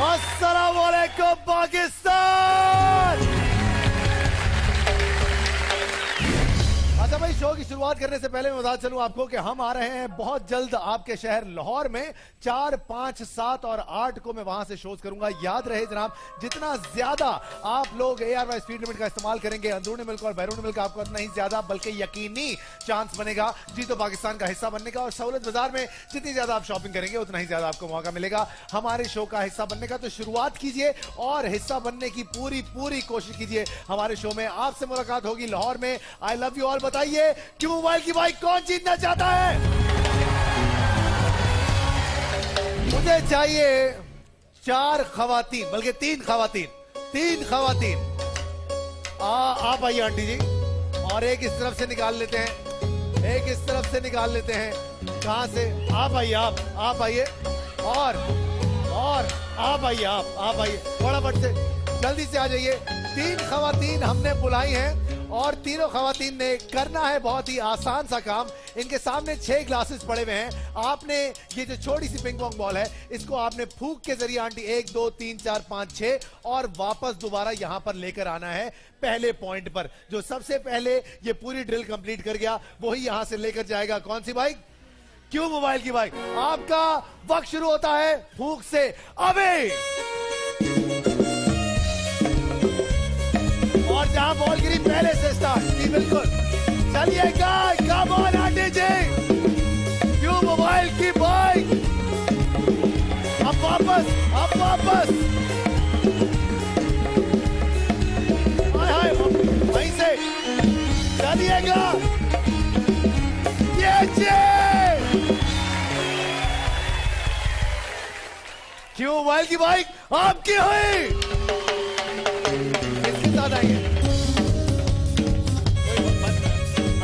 अस्सलामुअलैकुम पाकिस्तान। अच्छा भाई, शो की शुरुआत करने से पहले मैं बता चलूं आपको कि हम आ रहे हैं बहुत जल्द आपके शहर लाहौर में। 4, 5, 7 और 8 को मैं वहां से शोज करूंगा। याद रहे जनाब, जितना ज्यादा आप लोग ARY स्पीड लिमिट का इस्तेमाल करेंगे अंदरूनी मुल्क और बैरूनी मुल्क, आपको उतना ही ज्यादा बल्कि यकीनी चांस बनेगा जीतो पाकिस्तान का हिस्सा बनने का। और सहूलत बाजार में जितनी ज्यादा आप शॉपिंग करेंगे उतना ही ज्यादा आपको मौका मिलेगा हमारे शो का हिस्सा बनने का। तो शुरुआत कीजिए और हिस्सा बनने की पूरी कोशिश कीजिए। हमारे शो में आपसे मुलाकात होगी लाहौर में। I love you all. बताइए क्यों मोबाइल की बाइक कौन जीतना चाहता है? मुझे चाहिए 4 खवातीन, बल्कि 3 खवातीन। आप आइए आंटी जी, और एक इस तरफ से निकाल लेते हैं, एक इस तरफ से निकाल लेते हैं। कहां से? आप आइए, आप आइए, और आप आइए, आप आइए, फटाफट से जल्दी से आ जाइए। 3 खवातीन हमने बुलाई हैं और तीनों खवातीन ने करना है बहुत ही आसान सा काम। इनके सामने 6 ग्लासेस पड़े हुए हैं। आपने ये जो छोटी सी पिंग पोंग बॉल है, इसको आपने फूंक के जरिए आंटी 1, 2, 3, 4, 5, 6 और वापस दोबारा यहां पर लेकर आना है पहले पॉइंट पर। जो सबसे पहले ये पूरी ड्रिल कंप्लीट कर गया वही यहां से लेकर जाएगा कौन सी बाइक? क्यों मोबाइल की बाइक। आपका वक्त शुरू होता है फूंक से अभी। और जहां बॉल गिरी पहले से स्टार्ट। जी बिल्कुल, चलिएगा, कम ऑन आंटी जी। क्यों मोबाइल की बाइक। अब वापस हाय वहीं से चलिएगा। ये क्यों मोबाइल की बाइक आपकी हुई। इसके साथ आइए,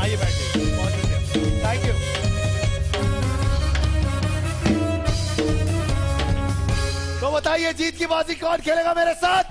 आइए बैठिए, बहुत शुक्रिया, थैंक यू। तो बताइए जीत की बाजी कौन खेलेगा मेरे साथ?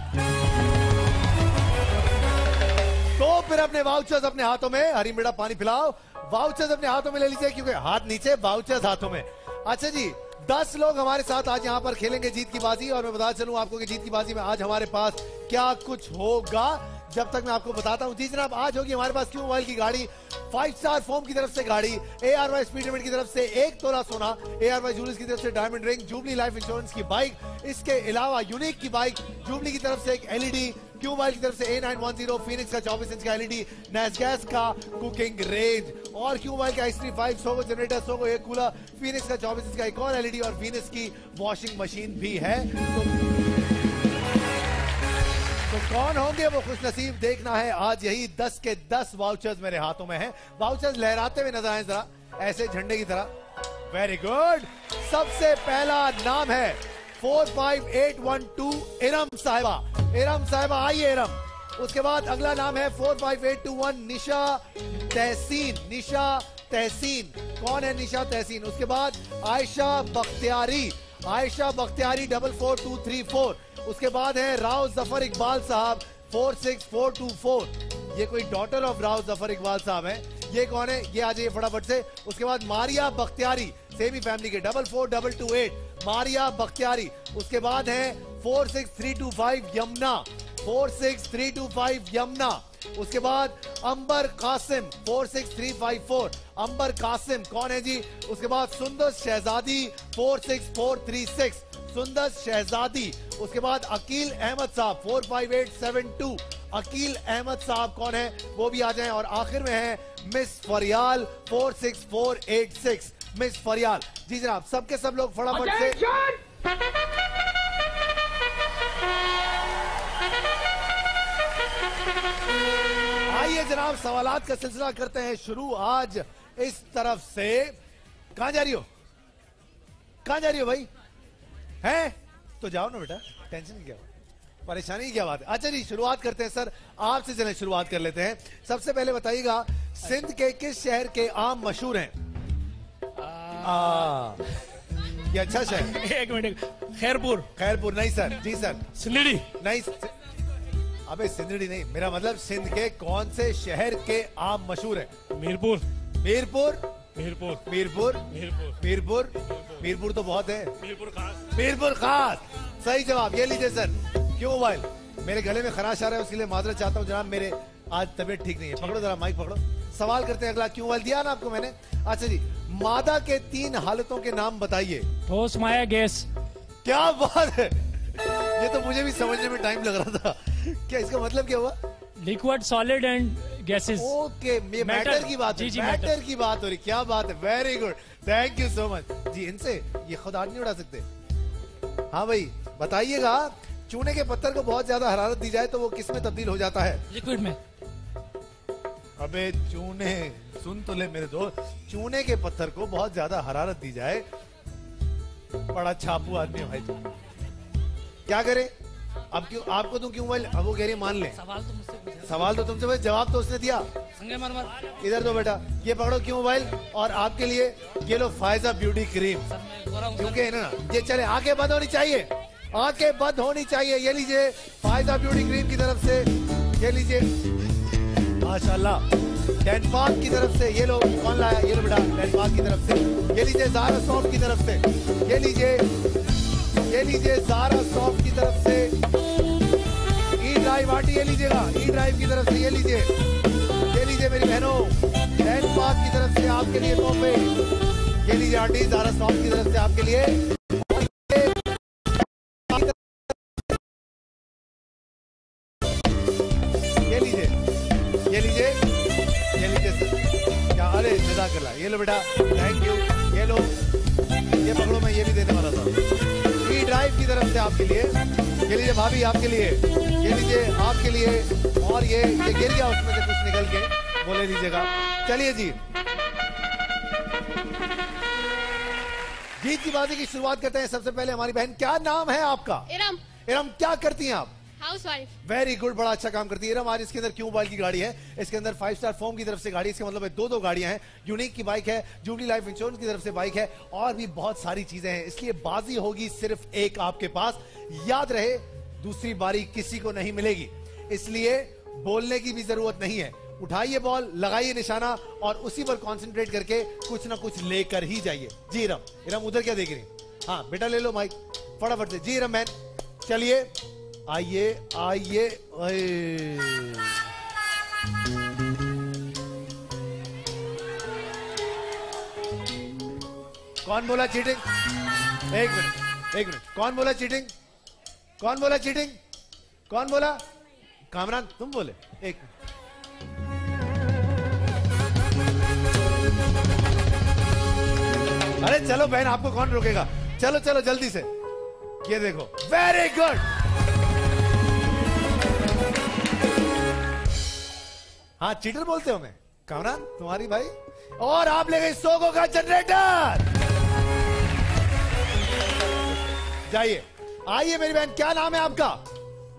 तो फिर अपने वाउचर्स अपने हाथों में, हरी मिर्चा पानी पिलाओ, वाउचर्स अपने हाथों में ले लीजिए क्योंकि हाथ नीचे, वाउचर्स हाथों में। अच्छा जी, 10 लोग हमारे साथ आज यहाँ पर खेलेंगे जीत की बाजी। और मैं बता चलूं आपको कि जीत की बाजी में आज हमारे पास क्या कुछ होगा जब तक मैं आपको बताता हूं। जी जनाब, आज होगी हमारे पास क्यों मोबाइल की गाड़ी, 5 स्टार फोम की तरफ से गाड़ी, ARY स्पीड लिमिट की तरफ से 1 तोला सोना, ARY ज्वेलर्स की तरफ से diamond ring, jubilee life insurance की बाइक, इसके अलावा यूनिक की बाइक, जुबली की तरफ से एक LED, क्यों मोबाइल की तरफ से A910 फिनिक्स का 24 इंच का LED, नेस्गैस का कुकिंग रेंज, और क्यों मोबाइल का i3 5 100 जनरेटर, 100 एक कूलर, फिनिक्स का 24 इंच का एक और LED, और फिनिक्स की वॉशिंग मशीन भी है। तो कौन होंगे वो खुश नसीब, देखना है आज। यही 10 के 10 वाउचर्स मेरे हाथों में हैं। वाउचर्स लहराते हुए नजर आए जरा, ऐसे झंडे की तरह। Very good. सबसे पहला नाम है 45812 इरम साहिबा। इरम साहिबा आइए इरम। उसके बाद अगला नाम है 45821 निशा तहसीन। निशा तहसीन, कौन है निशा तहसीन? उसके बाद आयशा बख्तियारी। आयशा बख्तियारी 44234। उसके बाद है राव जफर इकबाल साहब 46424। ये कोई डॉटर ऑफ राव जफर इकबाल साहब है। ये कौन है? ये आ जाइए फटाफट से। उसके बाद मारिया बख्तियारी, सेमी फैमिली के 44228 मारिया बख्तियारी। उसके बाद है 46325 यमुना, 46325 यमुना। उसके बाद अंबर कासिम 46354 अंबर कासिम, कौन है जी? उसके बाद सुंदर शहजादी 46436 सुंदर शहजादी। उसके बाद अकील अहमद साहब 45872 अकील अहमद साहब, कौन है? वो भी आ जाएं। और आखिर में है मिस फरियाल 46486 मिस फरियाल। जी जनाब, सबके सब लोग फटाफट से आइए जनाब, सवालात का सिलसिला करते हैं शुरू। आज इस तरफ से कहां जा रही हो? कहां जा रही हो भाई? हैं तो जाओ ना बेटा, टेंशन की क्या बात, परेशानी की क्या बात है? अच्छा जी, शुरुआत करते हैं सर, आपसे चलें शुरुआत कर लेते हैं। सबसे पहले बताइएगा, सिंध के किस शहर के आम मशहूर हैं? ये अच्छा शहर। एक मिनट, खैरपुर। खैरपुर नहीं सर। जी सर। सिंदड़ी नहीं। अबे सिंदड़ी नहीं, मेरा मतलब सिंध के कौन से शहर के आम मशहूर है? मीरपुर। मीरपुर। मीरपुर। मीरपुर। मीरपुर। मीरपुर। मीरपुर तो बहुत है। मीरपुर खास। मीरपुर खास सही जवाब। ये लीजिए सर। क्यों मोबाइल? मेरे गले में खराश आ रहा है, उसके लिए माजरत चाहता हूँ जनाब, मेरे आज तबीयत ठीक नहीं है। पकड़ो जरा माइक पकड़ो। सवाल करते हैं अगला। क्यों मोबाइल दिया ना आपको मैंने? अच्छा जी, मादा के 3 हालतों के नाम बताइए। ठोस, माया, गैस। क्या बात है, ये तो मुझे भी समझने में टाइम लग रहा था। क्या इसका मतलब क्या हुआ? Liquid, solid and gases. Okay, matter की बात है। मैटर की बात हो रही। क्या बात है, very good, thank you so much जी। इनसे ये खुद आग नहीं उड़ा सकते। हाँ भाई बताइएगा, चूने के पत्थर को बहुत ज्यादा हरारत दी जाए तो वो किस में तब्दील हो जाता है? लिक्विड में। अबे चूने, सुन तो ले मेरे दोस्त, चूने के पत्थर को बहुत ज्यादा हरारत दी जाए, बड़ा छापू आदमी है भाई तुम। क्या करे अब? क्यों आपको तुम क्यों? अब वो कह रही मान ले। सवाल तो मुझसे पूछा। सवाल तो तुमसे भाई, जवाब तो उसने दिया। संगमरमर। इधर दो बेटा, ये पकड़ो क्यों मोबाइल, और आपके लिए ये लो फायजा ब्यूटी क्रीम। क्योंकि ना ये चले, आंखें बंद होनी चाहिए, आंखें बंद होनी चाहिए। ये लीजिए फायजा ब्यूटी क्रीम की तरफ से, ये लीजिए माशाल्लाह डेनमार्क की तरफ से। ये लो, कौन लाया? ये लो बेटा डेनमार्क की तरफ से। ये लीजिए ज़ारा सॉफ्ट की तरफ से। ये लीजिए ज़ारा सॉफ्ट की तरफ से। ई ड्राइव आंटी ये लीजिएगा, ई ड्राइव की तरफ से। ये लीजिए मेरी बहनों, डेनमार्क की तरफ से आपके लिए तोहफे। ये लीजिए आंटी ज़ारा सॉफ्ट की तरफ से आपके लिए। ये लीजिए सर। क्या? अरे मजाक कर रहा है। ये लो बेटा, थैंक यू। ये लो, ये पकड़ो, मैं ये भी देने वाला था। ई ड्राइव की तरफ से आपके लिए। ये लीजिए भाभी आपके लिए। ये लीजिए आपके लिए। और ये गिर गया उसमें से कुछ निकल के, बोले लीजिएगा। चलिए जी, जीत की बाजी की शुरुआत करते हैं। सबसे पहले हमारी बहन, क्या नाम है आपका? इरम। इरम, क्या करती हैं आप? हाउसवाइफ। वेरी गुड, बड़ा अच्छा काम करती है इरम। आज इसके अंदर क्यों मोबाइल की गाड़ी है, इसके अंदर 5 स्टार फोम की तरफ से गाड़ी, इसका मतलब है 2 गाड़ियां हैं। यूनिक की बाइक है, जुबली लाइफ इंश्योरेंस की तरफ से बाइक है, और भी बहुत सारी चीजें हैं। इसलिए बाजी होगी सिर्फ एक आपके पास। याद रहे, दूसरी बारी किसी को नहीं मिलेगी, इसलिए बोलने की भी जरूरत नहीं है। उठाइए बॉल, लगाइए निशाना, और उसी पर कॉन्सेंट्रेट करके कुछ ना कुछ लेकर ही जाइए। जी इरम, इरम उधर क्या देख रही? हाँ बेटा ले लो माइक फटाफट से। जी इरम मैन, चलिए आइए आइए। कौन बोला चीटिंग? एक मिनट, कौन बोला चीटिंग? कौन बोला चीटिंग? कौन बोला? कामरान तुम बोले? एक मिनट। अरे चलो बहन, आपको कौन रोकेगा? चलो चलो जल्दी से। ये देखो, वेरी गुड। हाँ चीटर बोलते हो मैं, कामरान तुम्हारी भाई। और आप ले गए सोगो का जनरेटर। जाइए, आइए मेरी बहन, क्या नाम है आपका?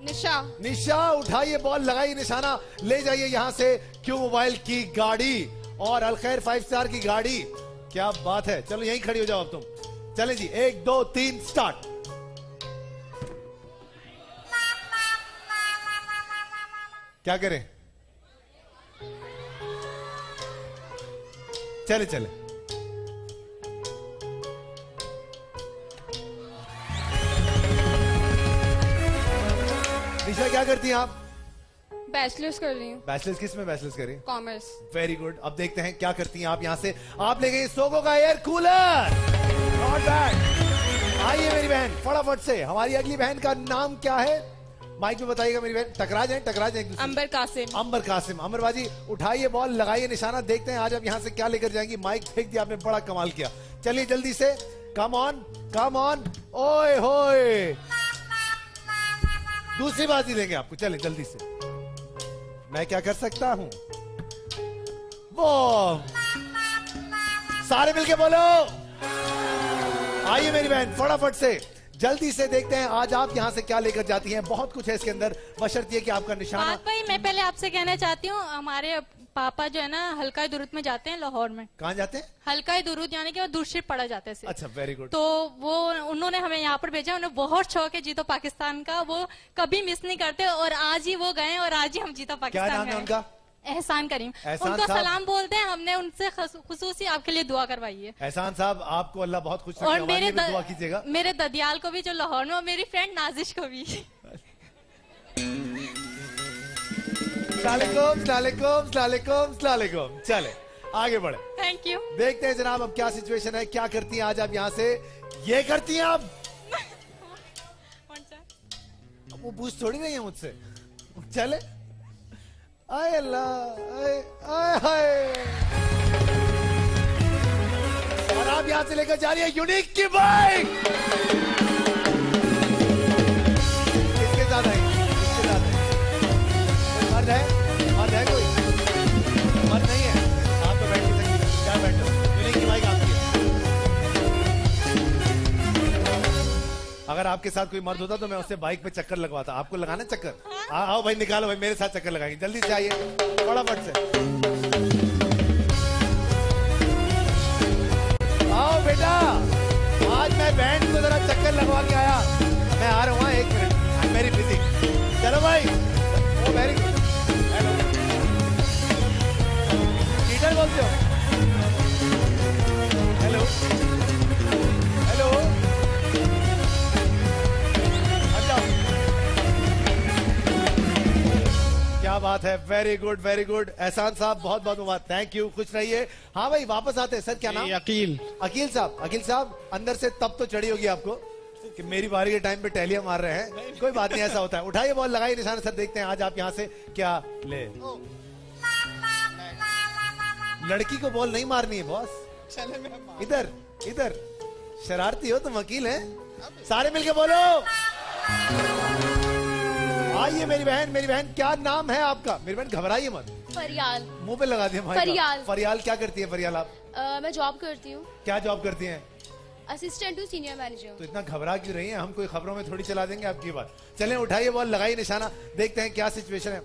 निशा। निशा, उठाइए बॉल, लगाइए निशाना, ले जाइए यहां से क्यू मोबाइल की गाड़ी और अलखैर 5 स्टार की गाड़ी। क्या बात है, चलो यहीं खड़ी हो जाओ अब तुम। चले जी, 1 2 3 स्टार्ट। क्या करें? चले चले। निशा क्या करती हैं आप? बैचलर्स कर रही हूँ। बैचलर्स किस में बैचलर्स करें? कॉमर्स। Very good. अब देखते हैं क्या करती हैं आप यहां से। आप ले गए सोगो का एयर कूलर। Not bad. आइए मेरी बहन फटाफट से। हमारी अगली बहन का नाम क्या है? माइक में बताइएगा मेरी बहन। टकरा जाए एक दूसरे। अंबर कासिम। अंबर कासिम। अंबर बाजी, उठाइए बॉल, लगाइए निशाना, देखते हैं आज आप यहां से क्या लेकर जाएंगी। माइक फेंक दिया आपने, बड़ा कमाल किया। चलिए जल्दी से, कम ऑन कम ऑन। ओए होए, दूसरी बाजी देंगे आपको। चले जल्दी से। मैं क्या कर सकता हूं? वो सारे मिलके बोलो। आइए मेरी बहन फटाफट से, जल्दी से देखते हैं आज आप यहां से क्या लेकर जाती हैं। बहुत कुछ है इसके अंदर, बशर्ते कि आपका निशाना। भाई मैं पहले आपसे कहना चाहती हूँ, हमारे पापा जो है ना हल्का दुरूद में जाते हैं लाहौर में। कहाँ जाते हैं? हल्का दुरूद यानी कि वो दूर से पढ़ा जाते हैं। अच्छा, वेरी गुड। तो वो उन्होंने हमें यहाँ पर भेजा, उन्हें बहुत शौक है जीतो पाकिस्तान का, वो कभी मिस नहीं करते और आज ही वो गए और आज ही हम जीतो पाकिस्तान। क्या नाम है उनका? एहसान करीम। एहसान उनको साहब। सलाम बोलते हैं, हमने उनसे खुसूसी आपके लिए दुआ करवाई है। एहसान साहब, आपको अल्लाह बहुत खुश रखे, और हमारे लिए भी दुआ मेरे कीजिएगा। मेरे ददियाल को भी जो लाहौर में, और मेरी फ्रेंड नाजिश को भी। सलालेकुम सलालेकुम सलालेकुम सलालेकुम। चले आगे बढ़े। Thank you. देखते हैं जनाब अब क्या सिचुएशन है, क्या करती हैं आज आप यहाँ से? ये करती हैं आप? अब वो पूछ थोड़ी नहीं है मुझसे। चले। आय अल्लाह, आय आय हाय। और आप यहाँ से लेकर जा रही है यूनिक की बाइक। किसके साथ है? किसके साथ है? कोई मर्द है? मर्द है कोई? मर्द नहीं है? आप तो बैठ नहीं सकती, क्या बैठो? यूनिक की बाइक आपकी है। अगर आपके साथ कोई मर्द होता तो मैं उससे बाइक पे चक्कर लगवाता। आपको लगाना चक्कर? आओ भाई, निकालो भाई, मेरे साथ चक्कर लगाएंगे। जल्दी से आइए, फटाफट से आओ बेटा। आज मैं बैंड को जरा चक्कर लगवा के आया। मैं आ रहा हूँ, 1 minute, I am very busy. चलो भाई, ओ वेरी गुड। हेलो, लीडर बोलते हो? हेलो हेलो, क्या बात है, वेरी गुड वेरी गुड। एहसान साहब बहुत बहुत मुबारक, थैंक यू, खुश रहिए। हाँ भाई, वापस आते हैं। सर क्या नाम? अकील। अकील साहब, अकील साहब अंदर से तब तो चढ़ी होगी आपको कि मेरी बारी के टाइम पे टहलियां मार रहे हैं। कोई बात नहीं, ऐसा होता है। उठाइए बॉल, लगाइए निशाना। सर देखते हैं आज आप यहाँ से क्या ले। लड़की को बॉल नहीं मारनी है बॉस। इधर इधर, शरारती हो तुम, वकील हैं। सारे मिलके बोलो। आइए मेरी बहन, मेरी बहन क्या नाम है आपका? मेरी बहन घबराइए मत। फरियाल। मुंह पे लगा दिया माइक। फरियाल। फरियाल क्या करती है फरियाल आप? मैं जॉब करती हूँ। क्या जॉब करती हैं? असिस्टेंट हूँ, सीनियर मैनेजर हूँ। तो इतना घबरा क्यों रही हैं? हम कोई खबरों में थोड़ी चला देंगे आपकी बात। चलें, उठाइए बॉल, लगाइए निशाना, देखते हैं क्या सिचुएशन है।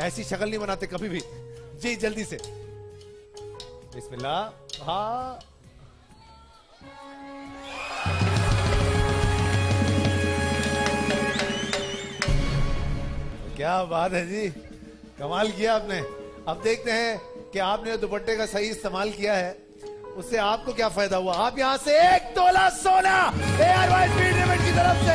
ऐसी शक्ल नहीं बनाते कभी भी जी। जल्दी से, बिस्मिल्लाह। हाँ, क्या बात है जी, कमाल किया आपने। अब देखते हैं कि आपने दुपट्टे का सही इस्तेमाल किया है, उससे आपको क्या फायदा हुआ। आप यहां से 1 तोला सोना ARY स्पीड लिमिट की तरफ से।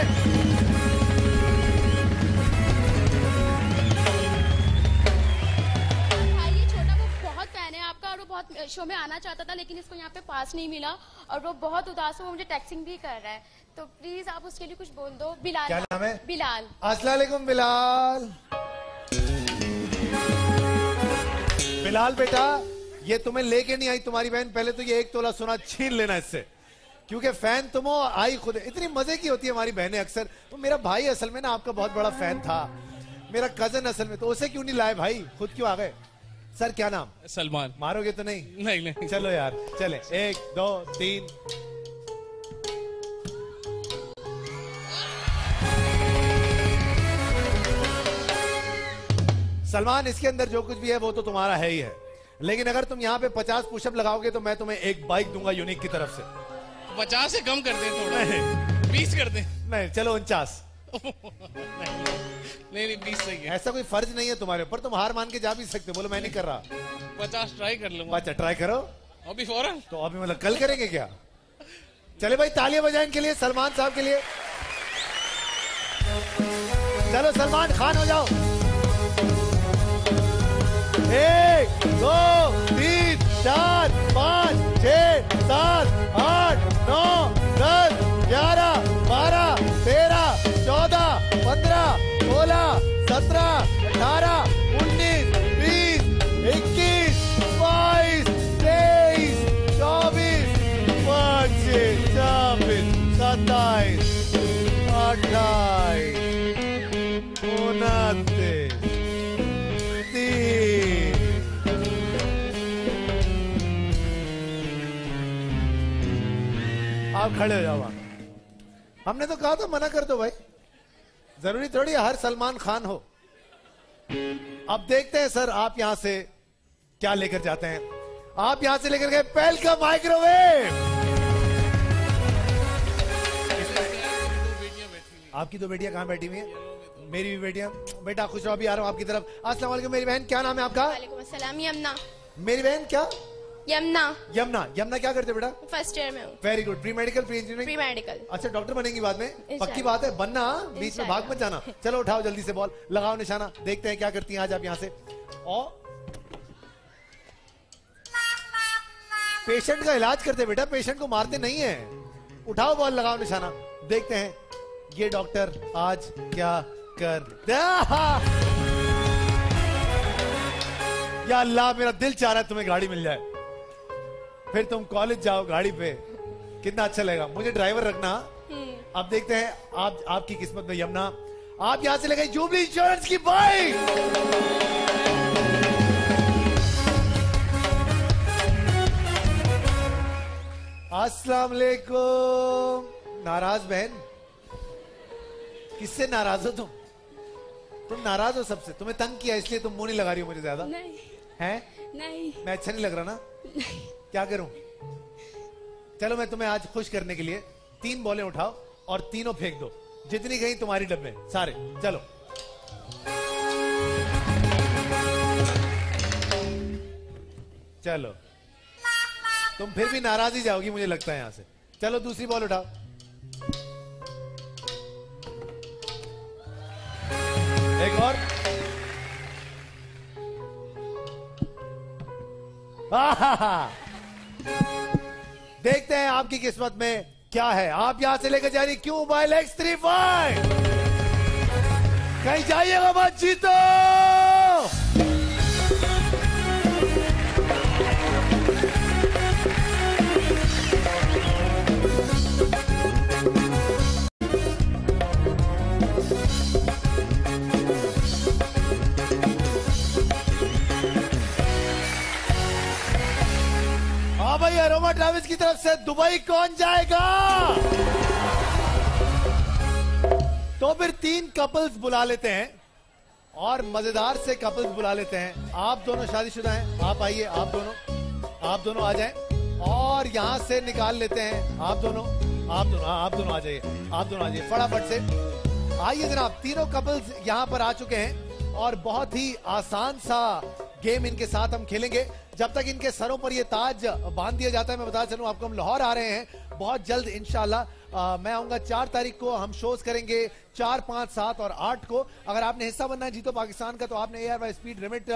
ये छोटा वो बहुत फैन है आपका और वो बहुत शो में आना चाहता था, लेकिन इसको यहाँ पे पास नहीं मिला और वो बहुत उदास है, वो मुझे टेक्सिंग भी कर रहा है। तो प्लीज आप उसके लिए कुछ बोल दो। बिलाल। क्या नाम है? बिलाल। अस्सलाम वालेकुम बिलाल। बिलाल बेटा, ये तुम्हें लेके नहीं आई तुम्हारी बहन। पहले तो ये 1 तोला सोना छीन लेना इससे, क्योंकि फैन तुम हो, आई खुद। इतनी मजे की होती है हमारी बहनें अक्सर। तो मेरा भाई असल में ना आपका बहुत बड़ा फैन था, मेरा कजन असल में, तो उसे क्यों नहीं लाए भाई, खुद क्यों आ गए? सर क्या नाम? सलमान। मारोगे तो नहीं? नहीं नहीं। चलो यार, चले 1 2 3। सलमान, इसके अंदर जो कुछ भी है वो तो तुम्हारा है ही है, लेकिन अगर तुम यहाँ पे 50 पुशअप लगाओगे तो मैं तुम्हें एक बाइक दूंगा यूनिक की तरफ से। 50 से कम कर दें थोड़ा। नहीं 20 कर दें। नहीं, चलो 49। नहीं 20 सही है। ऐसा कोई फर्ज नहीं है तुम्हारे ऊपर, तुम हार मान के जा भी सकते हो। बोलो मैं नहीं कर रहा। 50 ट्राई कर लूंगा। अच्छा ट्राई करो। अभी फौरन? तो अभी मतलब कल करेंगे क्या? चले भाई, तालियां बजाएं इनके लिए, सलमान साहब के लिए। चलो सलमान खान हो जाओ। 1 2 3 4 5 6 7 8 9 10 11 12 13 14 15 16 17 18 19 20 21 22 23 24 25 26 27 28 29 3। आप खड़े हो जाओ। हमने तो कहा था मना कर दो भाई, जरूरी थोड़ी हर सलमान खान हो। अब देखते हैं सर आप यहां से क्या लेकर जाते हैं। आप यहां से लेकर गए पहल का माइक्रोवेव। आपकी दो बेटियां कहां बैठी हुई हैं? मेरी भी बेटियां। बेटा खुश रहो, अभी आ रहा हूं आपकी तरफ। अस्सलाम वालेकुम मेरी बहन, क्या नाम है आपका? वालेकुम अस्सलाम। यमुना। मेरी बहन क्या? यमुना। यमुना। यमुना क्या करते बेटा? फर्स्ट ईयर में हूँ। Very good. Pre medical, pre engineering, pre medical. अच्छा डॉक्टर बनेंगी बाद में? इंशाल्लाह। पक्की बात है बनना, बीच में भाग मत जाना। चलो उठाओ जल्दी से बॉल, लगाओ निशाना, देखते हैं क्या करती हैं आज आप यहां से। और पेशेंट का इलाज करते बेटा, पेशेंट को मारते नहीं है। उठाओ बॉल, लगाओ निशाना, देखते हैं ये डॉक्टर आज क्या कर। या अल्लाह, मेरा दिल चाह रहा है तुम्हें गाड़ी मिल जाए, फिर तुम कॉलेज जाओ गाड़ी पे, कितना अच्छा लगेगा। मुझे ड्राइवर रखना। अब देखते हैं आप, आपकी किस्मत में यमुना, आप यहां से ले गए जुबली इंश्योरेंस की बाइक। अस्सलाम वालेकुम। नाराज बहन, किससे नाराज हो तुम? तुम नाराज हो सबसे, तुम्हें तंग किया इसलिए तुम मुंह नहीं लगा रही हो मुझे ज्यादा? नहीं हैं? नहीं मैं अच्छा नहीं लग रहा ना? क्या करूं? चलो मैं तुम्हें आज खुश करने के लिए 3 बॉलें उठाओ और तीनों फेंक दो, जितनी गई तुम्हारी डब्बे सारे। चलो चलो, तुम फिर भी नाराज ही जाओगी मुझे लगता है यहां से। चलो दूसरी बॉल उठाओ। एक और। देखते हैं आपकी किस्मत में क्या है। आप यहां से लेकर जा रही क्यों मोबाइल X35। कहीं जाइएगा मत, जीतो। हाँ भाई, अरोमा ट्रैवल्स की तरफ से दुबई कौन जाएगा? तो फिर 3 कपल्स बुला लेते हैं और मजेदार से कपल्स बुला लेते हैं। आप दोनों शादीशुदा हैं, आप आइए, आप दोनों आ जाएं और यहां से निकाल लेते हैं। आप दोनों आ जाइए, आप दोनों आ जाइए फटाफट से। आइए जनाब, तीनों कपल्स यहां पर आ चुके हैं और बहुत ही आसान सा गेम इनके साथ हम खेलेंगे। जब तक इनके सरों पर ये ताज बांध दिया जाता है, मैं बता चलूं आपको, हम लाहौर आ रहे हैं बहुत जल्द इंशाल्लाह। मैं आऊंगा 4 तारीख को, हम शोज करेंगे 4, 5, 7 और 8 को। अगर आपने हिस्सा बनना है जीतो पाकिस्तान का, तो आपने एयर बाय स्पीड लिमिट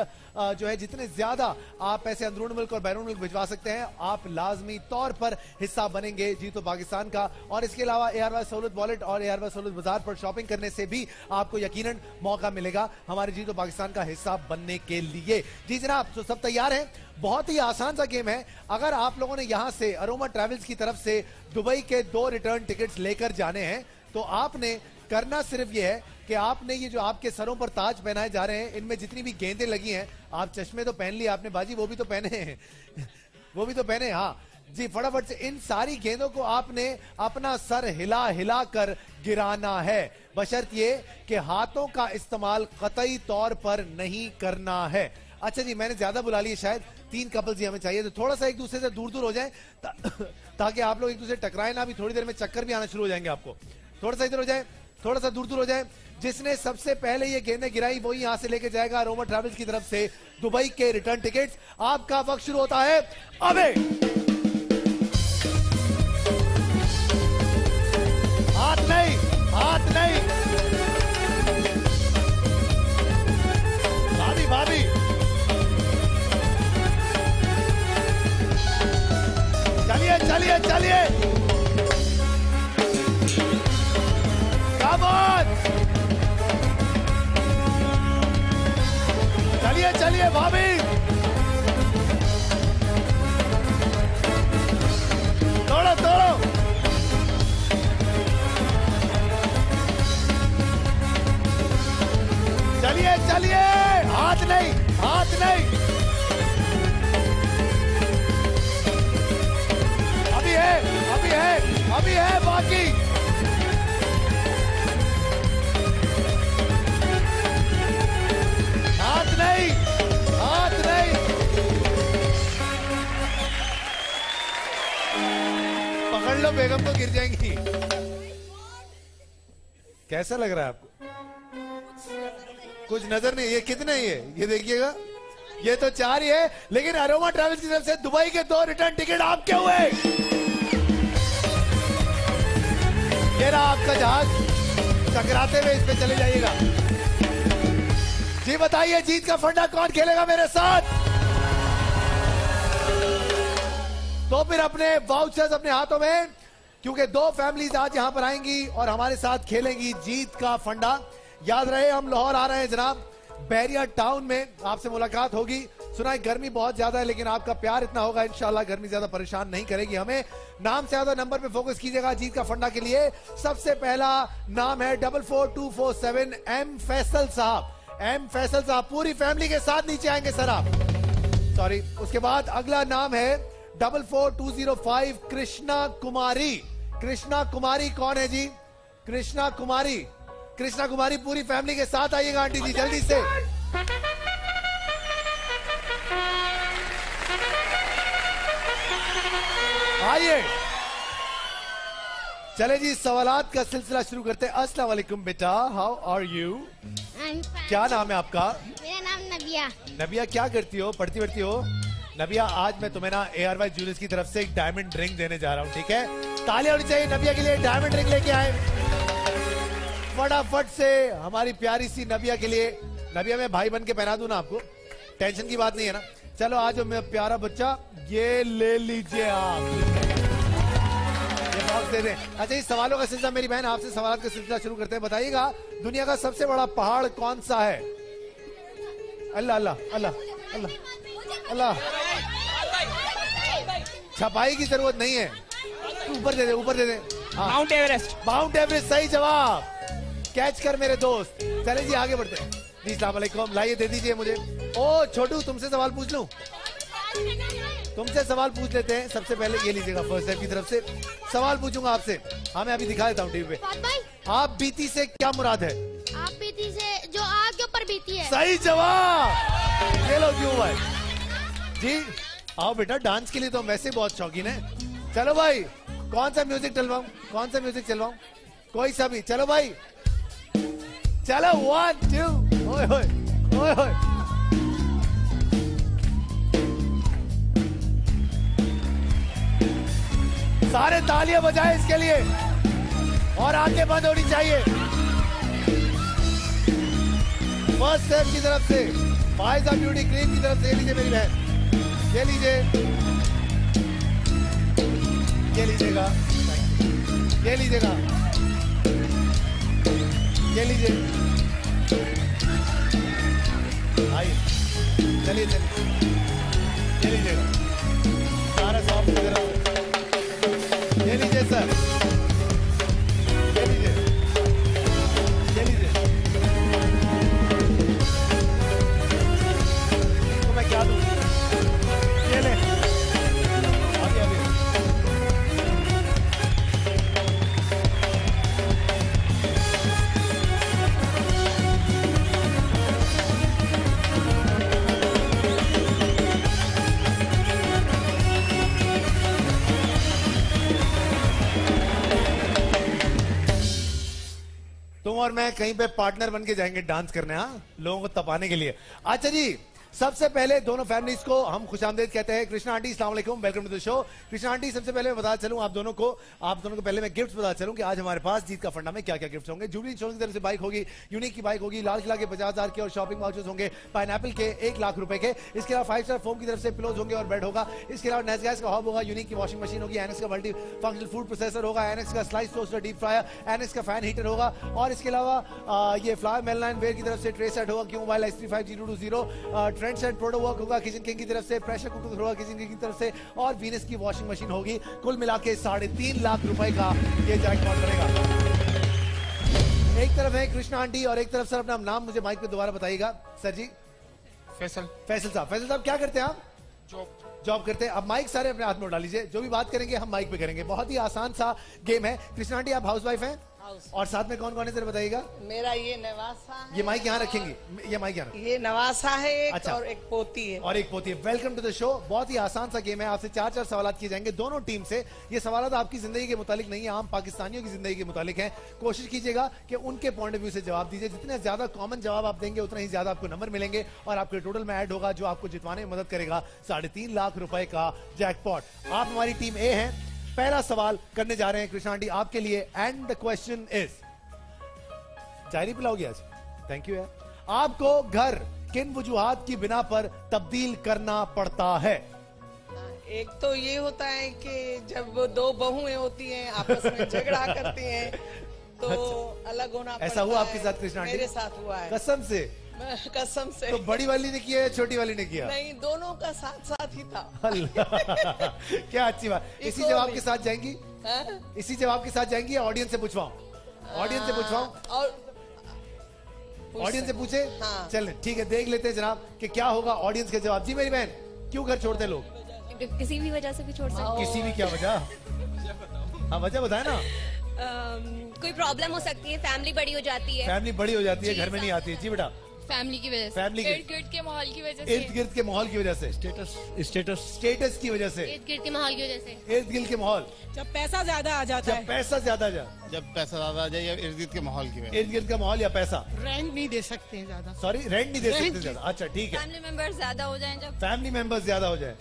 जो है, जितने ज्यादा आप पैसे अंदरून मुल्क और बैरून मुल्क भिजवा सकते हैं, आप लाजमी तौर पर हिस्सा बनेंगे जीतो पाकिस्तान का। और इसके अलावा एयर बाय सहूलत वॉलेट और एयर बाय सहूलत बाजार पर शॉपिंग करने से भी आपको यकीनन मौका मिलेगा हमारे जीतो पाकिस्तान का हिस्सा बनने के लिए। जी जनाब, तो सब तैयार हैं? बहुत ही आसान सा गेम है। अगर आप लोगों ने यहां से अरोमा ट्रैवल्स की तरफ से दुबई के 2 रिटर्न टिकट्स लेकर जाने हैं, तो आपने करना सिर्फ ये है कि आपने ये जो आपके सरों पर ताज पहनाए जा रहे हैं, इनमें जितनी भी गेंदें लगी हैं, आप चश्मे तो पहन लिए आपने बाजी, वो भी तो पहने हैं वो भी तो पहने। हाँ जी, फटाफट से इन सारी गेंदों को आपने अपना सर हिला हिला कर गिराना है, बशर्त ये कि हाथों का इस्तेमाल कतई तौर पर नहीं करना है। अच्छा जी, मैंने ज्यादा बुला लिए, शायद 3 कपल्स ही हमें चाहिए, तो थोड़ा सा एक दूसरे से दूर दूर हो जाए ताकि आप लोग एक दूसरे टकराए ना। भी थोड़ी देर में चक्कर भी आना शुरू हो जाएंगे आपको। थोड़ा सा इधर हो जाए, थोड़ा सा दूर दूर हो जाए। जिसने सबसे पहले ये गेंदें गिराई वही यहां से लेके जाएगा अरोमा ट्रैवल्स की तरफ से दुबई के रिटर्न टिकट्स। आपका वक्त शुरू होता है अबे। हाथ नहीं, हाथ नहीं। भाभी भाभी, चलिए चलिए चलिए, कम ऑन, चलिए चलिए भाभी, तोड़ो तोड़ो, चलिए चलिए, हाथ नहीं, हाथ नहीं, अभी है, अभी है, अभी है बाकी। लो, बेगम तो गिर जाएंगी। कैसा लग रहा है आपको? कुछ नजर नहीं। ये कितने ही है ये देखिएगा, ये तो 4 ही है, लेकिन अरोमा ट्रैवल्स की तरफ से दुबई के 2 रिटर्न टिकट आपके हुए। ये रहा आपका जहाज, टकराते हुए इस पे चले जाइएगा। जी बताइए, जीत का फंडा कौन खेलेगा मेरे साथ? तो फिर अपने वाउचर्स अपने हाथों में, क्योंकि 2 फैमिलीज आज यहां पर आएंगी और हमारे साथ खेलेंगी जीत का फंडा। याद रहे हम लाहौर आ रहे हैं जनाब, बैरिया टाउन में आपसे मुलाकात होगी। सुना है गर्मी बहुत ज्यादा है, लेकिन आपका प्यार इतना होगा इंशाल्लाह गर्मी ज्यादा परेशान नहीं करेगी हमें। नाम से ज्यादा नंबर पे फोकस कीजिएगा जीत का फंडा के लिए। सबसे पहला नाम है 44247 एम फैसल साहब। एम फैसल साहब पूरी फैमिली के साथ नीचे आएंगे सर आप, सॉरी। उसके बाद अगला नाम है 44205 कृष्णा कुमारी। कृष्णा कुमारी कौन है जी? कृष्णा कुमारी, कृष्णा कुमारी पूरी फैमिली के साथ आइएगा आंटी जी जल्दी से। आइए, चले जी सवालात का सिलसिला शुरू करते हैं। अस्सलाम वालेकुम बेटा, हाउ आर यू? क्या नाम है आपका? मेरा नाम नबिया। नबिया क्या करती हो, पढ़ती पढ़ती हो? नबिया आज मैं तुम्हें ना ARY ज्वेलर्स की तरफ से एक डायमंड रिंग देने जा रहा हूँ, ठीक है? तालियां होनी चाहिए नबिया के लिए, डायमंड रिंग लेके आए फटाफट से हमारी प्यारी सी नबिया के लिए। नबिया मैं भाई बन के पहना दूं ना आपको, टेंशन की बात नहीं है ना? चलो आज मेरा प्यारा बच्चा, ये ले लीजिए आप, ये बॉक्स दे दें। अच्छा इस सवालों का सिलसिला, मेरी बहन आपसे सवाल का सिलसिला शुरू करते हैं। बताइएगा दुनिया का सबसे बड़ा पहाड़ कौन सा है? अल्लाह अल्लाह अल्लाह अल्लाह अल्लाह, छपाई की जरूरत नहीं है, ऊपर दे दे, ऊपर दे दे। Mount Everest. माउंट एवरेस्ट सही जवाब, कैच कर मेरे दोस्त। चले जी आगे बढ़ते हैं जी। अस्सलाम वालेकुम, लाइए दे दीजिए मुझे। ओ छोटू तुमसे सवाल पूछ लूं? तुमसे सवाल पूछ लेते हैं। सबसे पहले ये लीजिएगा, फर्स्ट टाइम की तरफ से सवाल पूछूंगा आपसे। हाँ मैं अभी दिखा देता हूँ टीवी पे। आप बीती से क्या मुराद है? आप बीती से जो आग के ऊपर बीती है। सही जवाब, ये लो क्यों भाई जी। आओ बेटा, डांस के लिए तो वैसे बहुत शौकीन है। चलो भाई, कौन सा म्यूजिक चलवाऊं? कौन सा म्यूजिक चलवाऊं? कोई सा भी, चलो भाई चलो। 1 2 ओए होए ओए होए। सारे तालियां बजाएं इसके लिए और आंखें बंद होनी चाहिए। फर्स्ट स्टेप की तरफ से फायजा ब्यूटी क्रीम की तरफ से, ये लीजिए मेरी बहन, ये लीजिए, ये लीजिएगा, ये लीजिएगा, ये लीजिए। आइए चलिए चलिए, ये लीजिएगा सारा सॉफ्ट की तरफ, ये लीजिए सर, ये लीजिए, ये लीजिए। तो मैं क्या दूं? ये ले, आगे आगे। तुम और मैं कहीं पे पार्टनर बन के जाएंगे डांस करने, हाँ, लोगों को तपाने के लिए। अच्छा जी, सबसे पहले दोनों फैमिलीज को हम खुशामदीद कहते हैं। कृष्णा आंटी अस्सलाम वालेकुम, welcome to the show. Krishna aunty सबसे पहले मैं बता चलूं आप दोनों को पहले मैं गिफ्ट बता चलूं कि आज हमारे पास जीत का फंडा में क्या क्या गिफ्ट होंगे। जुबली इंश्योरेंस की तरफ से बाइक होगी, यूनिक की बाइक होगी, लाल किला के 50,000 के और शॉपिंग वाउचर्स होंगे, पाइनएप्पल के 1 लाख रुपए के। इसके अलावा 5 स्टार फोम की तरफ से पिलोज होंगे और बेड होगा। इसके अलावा नेसगैस का हॉब होगा, यूनिक की वॉशिंग मशीन होगी, एनएक्स का मल्टी फंक्शनल फूड प्रोसेसर होगा, एनएक्स का slice toaster deep fryer, NX का फैन हीटर होगा। और इसके अलावा ये फ्लावर मेलनाइन वेयर की तरफ से ट्रे सेट होगा, क्यों मोबाइल S35G220 ट्रेंड्स एंड प्रोडो वर्क होगा, किचन किंग की तरफ से प्रेशर कुकर होगा किचन किंग की तरफ से, और वीनस की वॉशिंग मशीन होगी। कुल मिला के 3.5 लाख रुपए का ये जैकपॉट बनेगा। एक तरफ है कृष्णा आंटी और एक तरफ सर अपना नाम मुझे माइक पे दोबारा बताइएगा सर जी। फैसल। फैसल साहब क्या करते हैं आप? जॉब करते हैं। अब माइक सारे अपने हाथ में उठा लीजिए, जो भी बात करेंगे हम माइक पे करेंगे। बहुत ही आसान सा गेम है। कृष्णा आंटी आप हाउसवाइफ हैं? और साथ में कौन कौन है जरा बताइएगा। मेरा ये नवासा है। ये माइक यहाँ रखेंगी, ये माइक यहाँ। ये नवासा है एक, अच्छा। और एक पोती है। और एक पोती है। Welcome to the show. बहुत ही आसान सा गेम है, आपसे 4 सवाल किए जाएंगे दोनों टीम से। ये सवाल आपकी जिंदगी के मुतालिक नहीं है, आम पाकिस्तानियों की जिंदगी के मुतालिक है। कोशिश कीजिएगा कि उनके पॉइंट ऑफ व्यू से जवाब दीजिए। जितने ज्यादा कॉमन जवाब आप देंगे उतना ही ज्यादा आपको नंबर मिलेंगे और आपके टोटल में ऐड होगा जो आपको जितवाने में मदद करेगा 3.5 लाख रुपए का जैकपॉट। आप हमारी टीम ए हैं। पहला सवाल करने जा रहे हैं कृष्णा आंटी आपके लिए एंड द क्वेश्चन इज, चाय पिलाओगी आज? Thank you. आपको घर किन वजूहात की बिना पर तब्दील करना पड़ता है? एक तो ये होता है कि जब वो दो बहुएं होती हैं आपस में झगड़ा करती हैं तो अलग होना पड़ता है। ऐसा हुआ आपके साथ कृष्णा आंटी? मेरे साथ हुआ है। कसम से? कसम से। तो बड़ी वाली ने किया या छोटी वाली ने किया? नहीं, दोनों का साथ साथ ही था। अल्लाह, क्या अच्छी बात। इसी जवाब के साथ जाएंगी? हाँ? इसी जवाब के साथ जाएंगी या ऑडियंस से पूछवाऊं? ऑडियंस से पूछवाऊं? और ऑडियंस से पूछे? हाँ। चलें ठीक है, देख लेते हैं जनाब कि क्या होगा ऑडियंस के जवाब। जी मेरी बहन, क्यों घर छोड़ते हैं लोग? किसी भी वजह से भी छोड़ सकते किसी भी क्या वजह? हाँ वजह बताए ना। कोई प्रॉब्लम हो सकती है, फैमिली बड़ी हो जाती है। फैमिली बड़ी हो जाती है, घर में नहीं आती है। जी बेटा। फैमिली की वजह से, फैमिली इर्द गिर्द के माहौल की वजह से, इर्द गिर्द के माहौल की वजह से, स्टेटस की वजह से, इर्द गिर्द के माहौल की वजह से, इर्द गिर्द के माहौल, जब पैसा ज्यादा आ जाता जब पैसा ज्यादा आ जाए, जब पैसा ज्यादा आ जाए या इर्द गिर्द के माहौल की वजह। इर्द गिर्द का माहौल या पैसा। रेंट नहीं दे सकते हैं ज्यादा। सॉरी, रेंट नहीं दे सकते ज्यादा। अच्छा ठीक है। फैमिली मेंबर्स ज्यादा हो जाएं जब। फैमिली मेंबर्स ज्यादा हो जाए,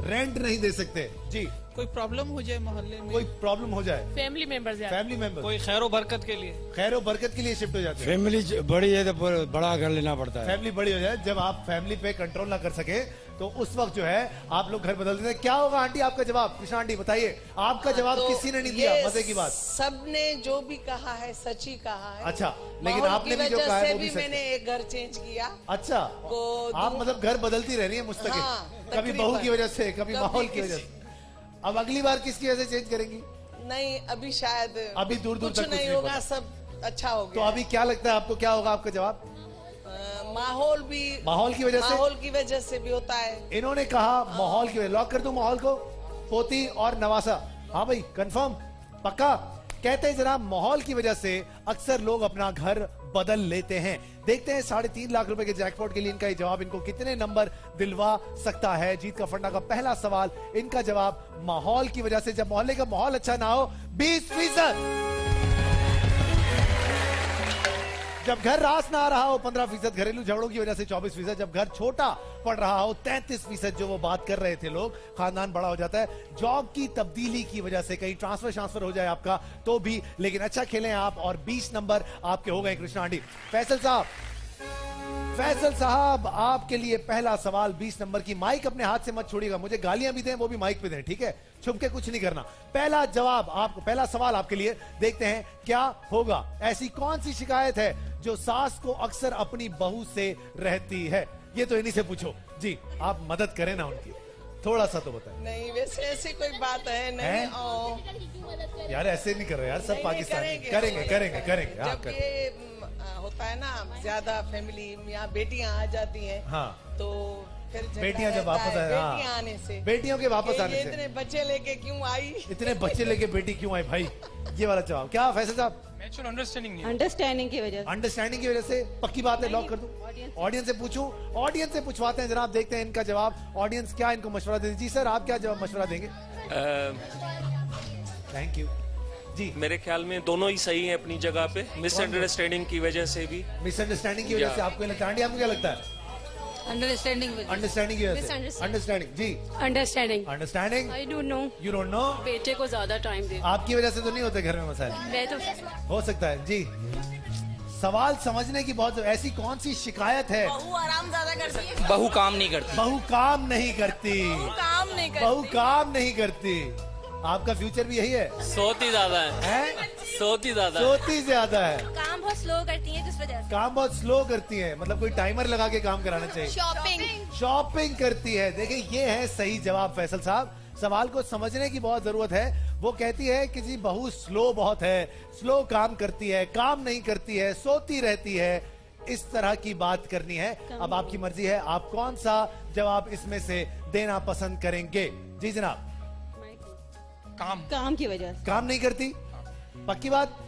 रेंट नहीं दे सकते। जी। कोई प्रॉब्लम हो जाए मोहल्ले में, कोई प्रॉब्लम हो जाए, फैमिली मेंबर्स फैमिली मेंबर, कोई खैरो बरकत के लिए, खैरो बरकत के लिए शिफ्ट हो जाते हैं। फैमिली बड़ी है तो बड़ा घर लेना पड़ता है। फैमिली बड़ी हो जाए, जब आप फैमिली पे कंट्रोल ना कर सके तो उस वक्त जो है आप लोग घर बदल देते हैं। क्या होगा आंटी आपका जवाब? कृष्णा आंटी बताइए, आपका जवाब तो किसी ने नहीं दिया। मजे की बात, सबने जो भी कहा है सच ही कहा है। अच्छा, लेकिन माहौल आपने की भी जो वजह कहा है से वो भी भी सच मैंने है। एक घर चेंज किया। अच्छा, आप मतलब घर बदलती रह रही है मुस्तकिल। हाँ, कभी बहू की वजह से, कभी माहौल की वजह से। अब अगली बार किसकी वजह से चेंज करेंगी? नहीं, अभी शायद अभी दूर दूर कुछ तक नहीं होगा, सब अच्छा हो तो गया। अभी क्या लगता है आपको, क्या होगा आपका जवाब? माहौल भी, माहौल की वजह से, माहौल की वजह से भी होता है। इन्होंने कहा माहौल की वजह। लॉक कर दूं माहौल को? पोती और नवासा। हाँ भाई कंफर्म, पक्का? कहते हैं जनाब माहौल की वजह से अक्सर लोग अपना घर बदल लेते हैं। देखते हैं 3.5 लाख रुपए के जैकपॉट के लिए इनका ये जवाब इनको कितने नंबर दिलवा सकता है। जीत का फंडा का पहला सवाल, इनका जवाब माहौल की वजह से। जब मोहल्ले का माहौल अच्छा ना हो 20%, जब घर रास ना आ रहा हो 15%, घरेलू झगड़ों की वजह से 24%, जब घर छोटा पड़ रहा हो 33%, जो वो बात कर रहे थे लोग, खानदान बड़ा हो जाता है, जॉब की तब्दीली की वजह से, कहीं ट्रांसफर हो जाए आपका तो भी, लेकिन अच्छा खेलें आप और 20 नंबर आपके हो गए कृष्णा आंटी। फैसल साहब आपके लिए पहला सवाल 20 नंबर की। माइक अपने हाथ से मत छोड़िएगा, मुझे गालियां भी दें वो भी माइक पे दें, ठीक है? छुप के कुछ नहीं करना। पहला जवाब आपको, पहला सवाल आपके लिए, देखते हैं क्या होगा। ऐसी कौन सी शिकायत है जो सास को अक्सर अपनी बहू से रहती है? ये तो इन्हीं से पूछो। जी आप मदद करें ना उनकी, थोड़ा सा तो बताएं। नहीं, वैसे ऐसी कोई बात है नहीं। यार ऐसे नहीं कर रहे यार, सब पाकिस्तानी। करेंगे हाँ, जब ये होता है ना ज्यादा फैमिली, यहाँ बेटियां आ जाती हैं, हाँ, तो फिर बेटियां जब वापस आए, बेटियां आने से, बेटियों के वापस आने से, इतने बच्चे लेके क्यों आई, इतने बच्चे लेके बेटी क्यों आई भाई? ये वाला जवाब क्या फैसल साहब? अंडरस्टैंडिंग की वजह से। पक्की बात है, लॉक कर दूं? ऑडियंस से पूछूं? ऑडियंस से पूछवाते हैं जनाब, देखते हैं इनका जवाब। ऑडियंस क्या इनको मशवरा देती? जी सर, आप क्या जवाब मशवरा देंगे? थैंक यू जी। मेरे ख्याल में दोनों ही सही हैं अपनी जगह पे। मिसअंडरस्टैंडिंग की वजह से भी, मिसअंडरस्टैंडिंग की वजह से आपको लगता है? आपको क्या लगता है? अंडरस्टैंडिंग की वजह से। अंडरस्टैंडिंग जी, understanding. I don't know, you don't know. बेटे को ज्यादा टाइम दे। आपकी वजह से तो नहीं होते घर में मसाले? मैं तो हो सकता है जी। सवाल समझने की बहुत, ऐसी कौन सी शिकायत है? बहू आराम ज्यादा करती है। बहू काम नहीं करती। बहू काम नहीं करती। बहू काम नहीं करती। आपका फ्यूचर भी यही है? सोती ज्यादा है? सोती ज्यादा है। काम बहुत स्लो करती है जिस वजह से। काम बहुत स्लो करती है, मतलब कोई टाइमर लगा के काम कराना चाहिए। शॉपिंग करती है। देखिए ये है सही जवाब फैसल साहब। सवाल को समझने की बहुत जरूरत है। वो कहती है कि जी बहू स्लो बहुत है, स्लो काम करती है, काम नहीं करती है, सोती रहती है, इस तरह की बात करनी है। अब आपकी मर्जी है, आप कौन सा जवाब इसमें से देना पसंद करेंगे? जी जनाब। काम की वजह से। काम नहीं करती? पक्की बात।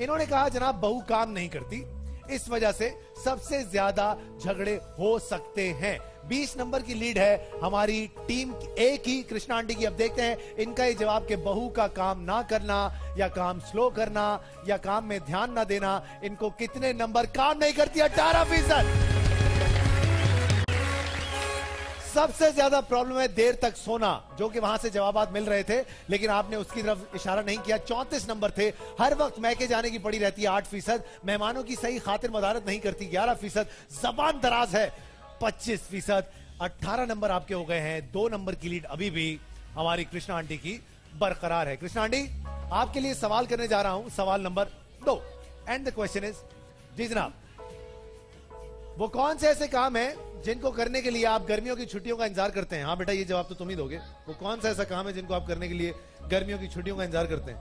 इन्होंने कहा जनाब बहू काम नहीं करती, इस वजह से सबसे ज्यादा झगड़े हो सकते हैं। 20 नंबर की लीड है हमारी टीम ए की, कृष्णा आंटी की। अब देखते हैं इनका ये जवाब कि बहू का काम ना करना या काम स्लो करना या काम में ध्यान ना देना, इनको कितने नंबर? काम नहीं करती 18%। सबसे ज्यादा प्रॉब्लम है देर तक सोना, जो कि वहां से जवाब मिल रहे थे लेकिन आपने उसकी तरफ इशारा नहीं किया। 34 नंबर थे। हर वक्त मैके जाने की पड़ी रहती है 8%। मेहमानों की सही खातिर मदारत नहीं करती 11%। जबान दराज है 25%। 18 नंबर आपके हो गए हैं। 2 नंबर की लीड अभी भी हमारी कृष्णा आंटी की बरकरार है। कृष्णा आंटी, आपके लिए सवाल करने जा रहा हूं, सवाल नंबर 2 एंड द क्वेश्चन इज, जी जनाब, वो कौन से ऐसे काम है जिनको करने के लिए आप गर्मियों की छुट्टियों का इंतजार करते हैं? हाँ बेटा, ये जवाब तो तुम ही दोगे। वो कौन सा ऐसा काम है जिनको आप करने के लिए गर्मियों की छुट्टियों का इंतजार करते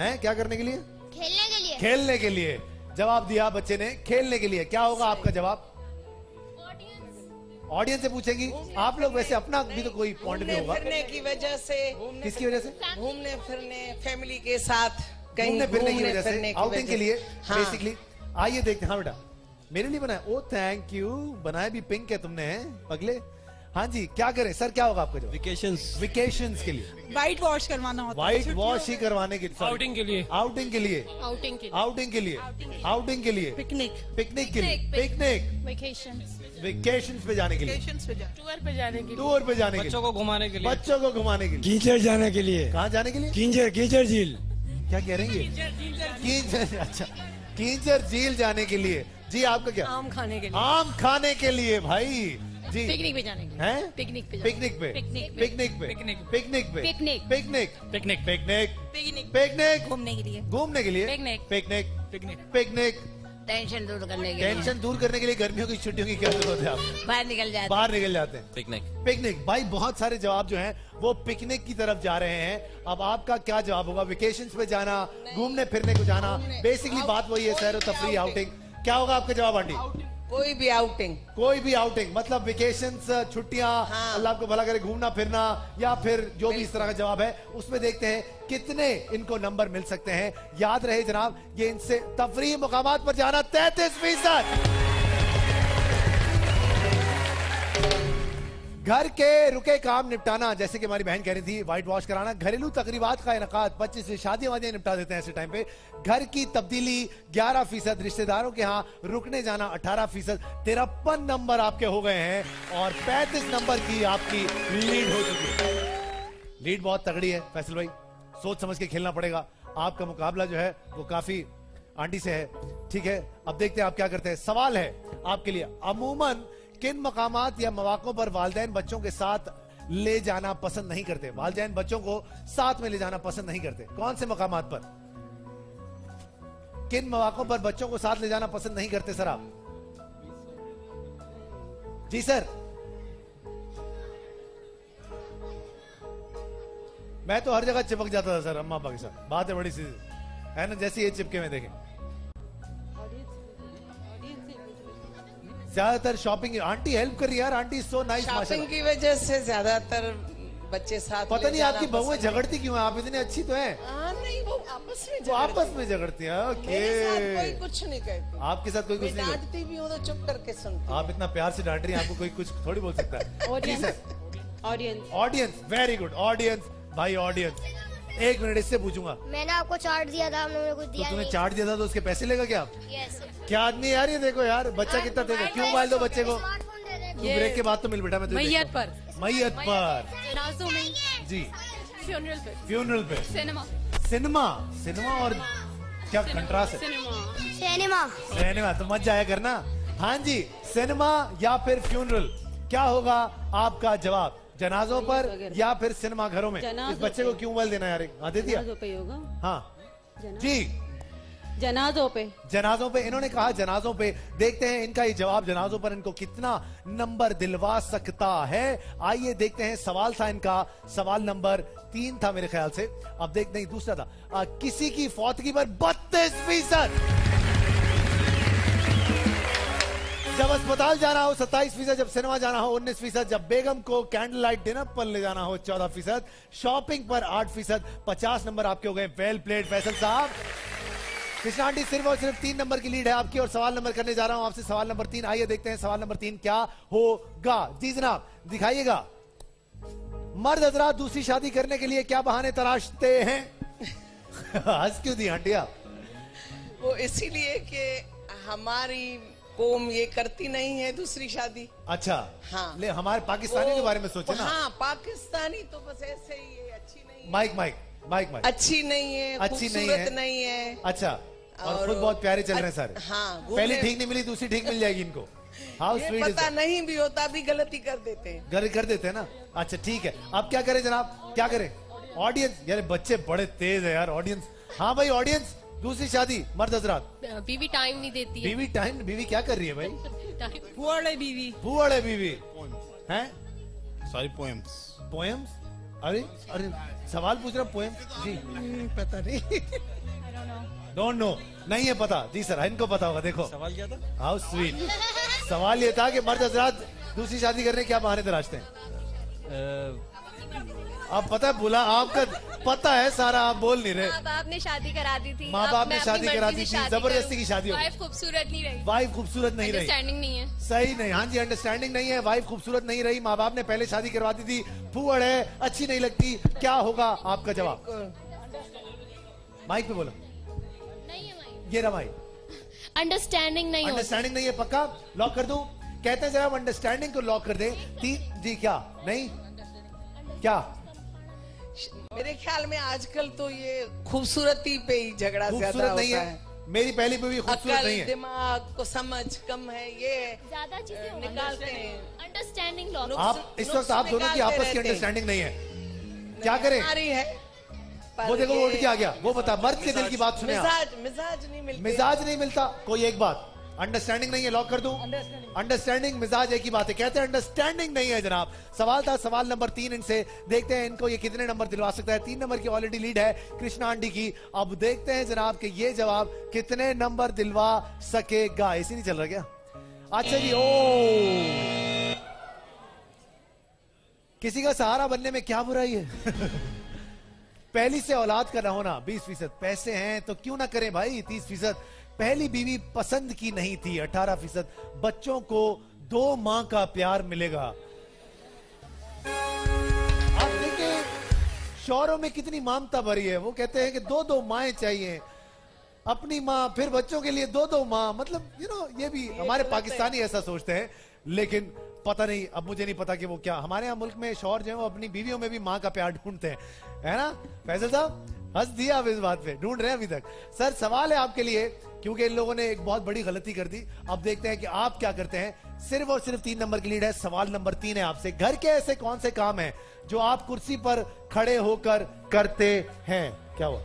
हैं? क्या करने के लिए? खेलने के लिए। खेलने के लिए जवाब दिया बच्चे ने, खेलने के लिए। क्या होगा आपका जवाब? ऑडियंस से पूछेंगी आप लोग। वैसे अपना भी तो कोई पॉइंट भी होगा। फिरने की वजह से। किसकी वजह से? घूमने फिरने, फैमिली के साथ कहीं घूमने फिरने की वजह से, आउटिंग के लिए बेसिकली। आइए देखते हैं। हाँ बेटा, मेरे लिए बनाया। ओ थैंक यू, बनाया भी पिंक है तुमने पगले। हाँ जी, क्या करें सर, क्या होगा आपका जवाब? वेकेशंस के लिए वाइट वॉश करवाना होता है। वाइट वॉश ही करवाने के लिए, आउटिंग के लिए, आउटिंग के लिए, आउटिंग के लिए, आउटिंग के लिए, आउटिंग के लिए, पिकनिक, पिकनिक के लिए, पिकनिक, वेकेशंस, वेकेशंस पे जाने के लिए, टूर पे जाने के लिए, टूर पे जाने के लिए, बच्चों को घुमाने के लिए, बच्चों को घुमाने के लिए, कीचड़ जाने के लिए। कहाँ जाने के लिए? कीचड़ झील। क्या कह रहे हैं? कीचड़, अच्छा, कीचड़ झील जाने के लिए। जी आपका क्या? आम खाने के लिए, आम खाने के लिए भाई जी। पिकनिक पे जाने के लिए, हैं? पिकनिक पे, पिकनिक पे, पिकनिक पे, पिकनिक पे, पिकनिक, पिकनिक पे, picnic, picnic, picnic, picnic, picnic, picnic, घूमने के लिए, घूमने के लिए, picnic, picnic, picnic, picnic, tension दूर करने के लिए, टेंशन दूर करने के लिए गर्मियों की छुट्टियों की क्या जरूरत है? आप बाहर निकल जाते, बाहर निकल जाते हैं। पिकनिक। पिकनिक भाई, बहुत सारे जवाब जो हैं वो पिकनिक की तरफ जा रहे हैं। अब आपका क्या जवाब होगा? वेकेशंस पे जाना, घूमने फिरने को जाना, बेसिकली बात वही है, सैर तफरी, आउटिंग। क्या होगा आपका जवाब आंटी? कोई भी आउटिंग। कोई भी आउटिंग, मतलब वेकेशंस, छुट्टियां, अल्लाह आपको भला करे, घूमना फिरना, या फिर जो भी इस तरह का जवाब है उसमें देखते हैं कितने इनको नंबर मिल सकते हैं। याद रहे जनाब, ये इनसे तफरीह मुकामात पर जाना 33%। घर के रुके काम निपटाना, जैसे कि हमारी बहन कह रही थी, व्हाइट वॉश कराना, घरेलू तकरीबात का इनकाद, 25 शादियां वादियां निपटा देते हैं ऐसे टाइम पे। घर की तब्दीली 11%, रिश्तेदारों के यहाँ रुकने जाना 18%। 53 नंबर आपके हो गए हैं और 35 नंबर की आपकी लीड हो चुकी है। लीड बहुत तगड़ी है फैसल भाई, सोच समझ के खेलना पड़ेगा। आपका मुकाबला जो है वो काफी आंटी से है, ठीक है। अब देखते हैं आप क्या करते हैं। सवाल है आपके लिए, अमूमन किन मकामात या मौकों पर वालिदैन बच्चों के साथ ले जाना पसंद नहीं करते? वालिदैन बच्चों को साथ में ले जाना पसंद नहीं करते। कौन से मकामात पर, किन मौकों पर बच्चों को साथ ले जाना पसंद नहीं करते सर आप? जी सर। मैं तो हर जगह चिपक जाता था सर अम्मा पापा के साथ। बात है बड़ी सी है ना, जैसे ये चिपके में देखें। ज्यादातर शॉपिंग आंटी हेल्प कर रही है यार, आंटी सो नाइस माशाल्लाह। शॉपिंग की वजह से ज्यादातर बच्चे साथ। पता नहीं आपकी बहुएं झगड़ती क्यों है, आप इतनी अच्छी तो हैं। नहीं, वो आपस में झगड़ती हैं। ओके, मेरे साथ कोई कुछ नहीं कहती। आपके साथ कोई कुछ नहीं कहती? डांटती भी हूँ तो चुप करके सुनती। आप इतना प्यार से डांट रही हैं, आपको कोई कुछ थोड़ी बोल सकता है। Audience, audience, very good audience भाई, ऑडियंस। एक मिनट, इससे पूछूंगा, मैंने आपको चार्ट दिया था, आपने मुझे कुछ दिया तुम्हें नहीं। चार्ट दिया था तो उसके पैसे लेगा क्या आप? यस। क्या आदमी यार, ये देखो यार, बच्चा कितना देगा। क्यों मोबाइल दो बच्चे को? स्मार्टफोन दे दे। ब्रेक के बाद तो मिल बेटा, मैं मैयत पर, मैयत पर जनाजों में, जी, फ्यूनरल पे, फ्यूनरल पे, सिनेमा, सिनेमा, सिनेमा और क्या कंट्रास्ट है? सिनेमा, सिनेमा तो मत जाया करना। हाँ जी, सिनेमा या फिर फ्यूनरल, क्या होगा आपका जवाब? जनाजों पर या फिर सिनेमा घरों में? इस बच्चे को क्यों मोबाइल देना यार? हाँ दे दिया। हाँ जी, जनाजों पे, जनाजों पे इन्होंने कहा, जनाजों पे। देखते हैं इनका ये जवाब जनाजों पर इनको कितना नंबर दिलवा सकता है। आइए देखते हैं। सवाल था इनका, सवाल नंबर 3 था मेरे ख्याल से। अब देखते हैं दूसरा था, किसी की फौतगी पर 32%। जब अस्पताल जाना हो 27%, जब सिनेमा जाना हो 19%, जब बेगम को कैंडल लाइट डिनर पर ले जाना हो 14%, शॉपिंग पर 8%, 50 नंबर आपके हो गए। वेल प्लेड फैसल साहब। कृष्णा आंटी सिर्फ और सिर्फ 3 नंबर की लीड है आपकी और सवाल नंबर करने जा रहा हूं आपसे। सवाल नंबर 3, आइए देखते हैं सवाल नंबर 3 क्या होगा। जी जनाब दिखाइएगा। मर्द हजरात दूसरी शादी करने के लिए क्या बहाने तलाशते हैं? हंस क्यों दी आंटी आप? वो इसीलिए कि हमारी कौम ये करती नहीं है दूसरी शादी। अच्छा हाँ, ले हमारे पाकिस्तानी के बारे में सोचे ना। हाँ, पाकिस्तानी तो बस ऐसे ही है, अच्छी नहीं है। Mic mic mic mic. अच्छी नहीं है, अच्छी नहीं है। अच्छा, और खुद बहुत प्यारे चल रहे हैं सारे। हाँ, पहली ठीक नहीं मिली, दूसरी ठीक मिल जाएगी इनको। हाउ ये स्वीट पता नहीं भी होता भी गलती कर देते हैं। गलती कर देते हैं ना। अच्छा ठीक है, अब क्या करें जनाब, क्या करें? ऑडियंस, यार बच्चे बड़े तेज है यार। ऑडियंस, हाँ भाई ऑडियंस, दूसरी शादी मर्द हजरात। बीवी टाइम नहीं देती है। बीवी टाइम, बीवी क्या कर रही है भाई? फुआड़ है बीवी। फुआड़ है बीवी हैं? Sorry, poems. पोएम्स? अरे अरे सवाल पूछ रहा पोएम्स जी। पता नहीं। डोंट नो, नहीं है पता जी सर, इनको पता होगा। देखो सवाल क्या था? How sweet. सवाल ये था कि मर्द हजरात दूसरी शादी करने क्या बहाने तलाशते हैं? आप पता है बोला, आपका पता है सारा, आप बोल नहीं रहे। माँ बाप ने शादी करा दी थी। माँ बाप ने शादी करा दी थी, जबरदस्ती की शादी हो गई। वाइफ खूबसूरत नहीं रही। वाइफ खूबसूरत नहीं रही, अंडरस्टैंडिंग नहीं है। सही नहीं, हाँ जी अंडरस्टैंडिंग नहीं है, वाइफ खूबसूरत नहीं रही, माँ बाप ने पहले शादी करवा दी थी, फूहड़ है, अच्छी नहीं लगती। क्या होगा आपका जवाब? माइक पे बोलो। नहीं है माइक। ये रहा माइक। अंडरस्टैंडिंग नहीं होती। अंडरस्टैंडिंग नहीं है, पक्का लॉक कर दूं? कहते हैं जरा अंडरस्टैंडिंग को लॉक कर दे। जी क्या नहीं क्या? मेरे ख्याल में आजकल तो ये खूबसूरती पे ही झगड़ा ज्यादा खूबसूरत नहीं होता है। मेरी पहली बीवी खूबसूरत अकल नहीं है। दिमाग को समझ कम है, ये ज्यादा चीजें निकालते हैं। Understanding lock. आप इस वक्त आप दोनों की आपस की अंडरस्टैंडिंग नहीं है, क्या करें? हमारी है। वो देखो वो उठ के आ गया। वो बता, मर्द के दिल की बात सुने आप। मिजाज नहीं मिलता। मिजाज नहीं मिलता, कोई एक बात। अंडरस्टैंडिंग नहीं है, लॉक कर दूं? अंडरस्टैंडिंग मिजाज एक ही बात है। कहते हैं अंडरस्टैंडिंग नहीं है जनाब। सवाल था सवाल नंबर 3 इनसे। देखते हैं इनको ये कितने नंबर दिलवा सकता है। 3 नंबर की ऑलरेडी लीड है कृष्णा आंटी की। अब देखते हैं जनाब कि ये जवाब कितने नंबर दिलवा सकेगा। ऐसी नहीं चल रहा क्या? अच्छा जी, ओ किसी का सहारा बनने में क्या बुराई है? पहली से औलाद का ना होना 20%, पैसे हैं तो क्यों ना करें भाई 30%, पहली बीवी पसंद की नहीं थी 18%, बच्चों को 2 माँ का प्यार मिलेगा। आप देखिए शौहरों में कितनी ममता भरी है। वो कहते हैं कि 2 माएं चाहिए, अपनी माँ फिर बच्चों के लिए 2 माँ। मतलब ये भी हमारे पाकिस्तानी ऐसा सोचते हैं, लेकिन पता नहीं, अब मुझे नहीं पता कि वो क्या। हमारे यहाँ मुल्क में शौहर जो है वो अपनी बीवियों में भी माँ का प्यार ढूंढते हैं, है ना फैसल साहब? हंस दिया आप इस बात पे, ढूंढ रहे हैं अभी तक। सर सवाल है आपके लिए, क्योंकि इन लोगों ने एक बहुत बड़ी गलती कर दी। अब देखते हैं कि आप क्या करते हैं। सिर्फ और सिर्फ 3 नंबर की लीड है। सवाल नंबर 3 है आपसे। घर के ऐसे कौन से काम हैं जो आप कुर्सी पर खड़े होकर करते हैं? क्या हुआ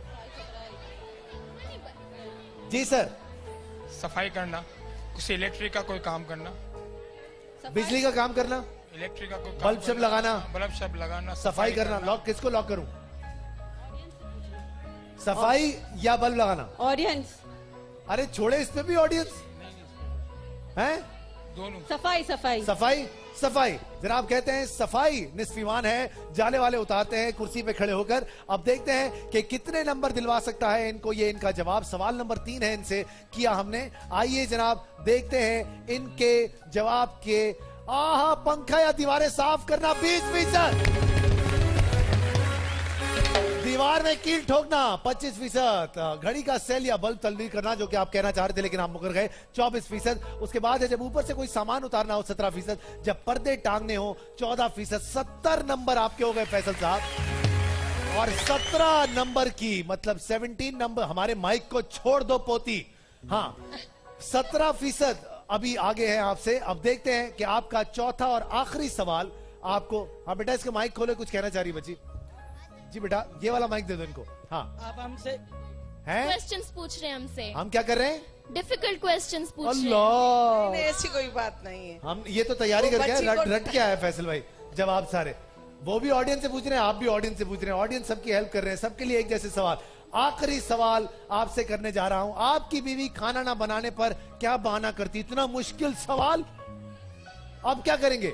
जी सर? सफाई करना, कुछ इलेक्ट्रिक का कोई काम करना, बिजली का काम करना, इलेक्ट्रिक का कोई काम बल्ब शब लगाना, बल्ब शब लगाना, सफाई करना। लॉक किसको लॉक करूं? सफाई या बल्ब लगाना? ऑडियंस। अरे छोड़े, इस पे भी ऑडियंस हैं। दोनों। सफाई सफाई सफाई सफाई। जनाब कहते हैं सफाई निस्फीवान है, जाले वाले उतारते हैं कुर्सी पे खड़े होकर। अब देखते हैं कि कितने नंबर दिलवा सकता है इनको ये इनका जवाब। सवाल नंबर 3 है, इनसे किया हमने। आइए जनाब देखते हैं इनके जवाब के। आहा, पंखा या दीवारें साफ करना 20%, दीवार में कील ठोकना 25%, घड़ी का सेल या बल्ब तल्लील करना, जो कि आप कहना चाह रहे थे लेकिन आप मुकर गए, 24%। उसके बाद है जब ऊपर से कोई सामान उतारना हो 17%, जब पर्दे टांगने हो 14%। 70 नंबर आपके हो गए फैसल साहब। और 17 नंबर की मतलब 17 नंबर। हमारे माइक को छोड़ दो पोती। हाँ 17% अभी आगे है आपसे। अब देखते हैं कि आपका चौथा और आखिरी सवाल आपको। हाँ बेटा इसका माइक खोलो, कुछ कहना चाह रही बच्ची जी। बेटा ये वाला माइक दे दो इनको। हाँ आप हमसे क्वेश्चंस पूछ रहे हैं हमसे। हम क्या कर रहे हैं? डिफिकल्ट क्वेश्चंस पूछ रहे हैं। अल्लाह, ऐसी कोई बात नहीं है। हम ये तो तैयारी करके आए, रट के आए फैसल भाई जवाब सारे। वो भी ऑडियंस से पूछ रहे हैं, आप भी ऑडियंस से पूछ रहे हैं, ऑडियंस सबकी हेल्प कर रहे हैं, सबके लिए एक जैसे सवाल। आखिरी सवाल आपसे करने जा रहा हूं। आपकी बीवी खाना ना बनाने पर क्या बहाना करती? इतना मुश्किल सवाल, अब क्या करेंगे?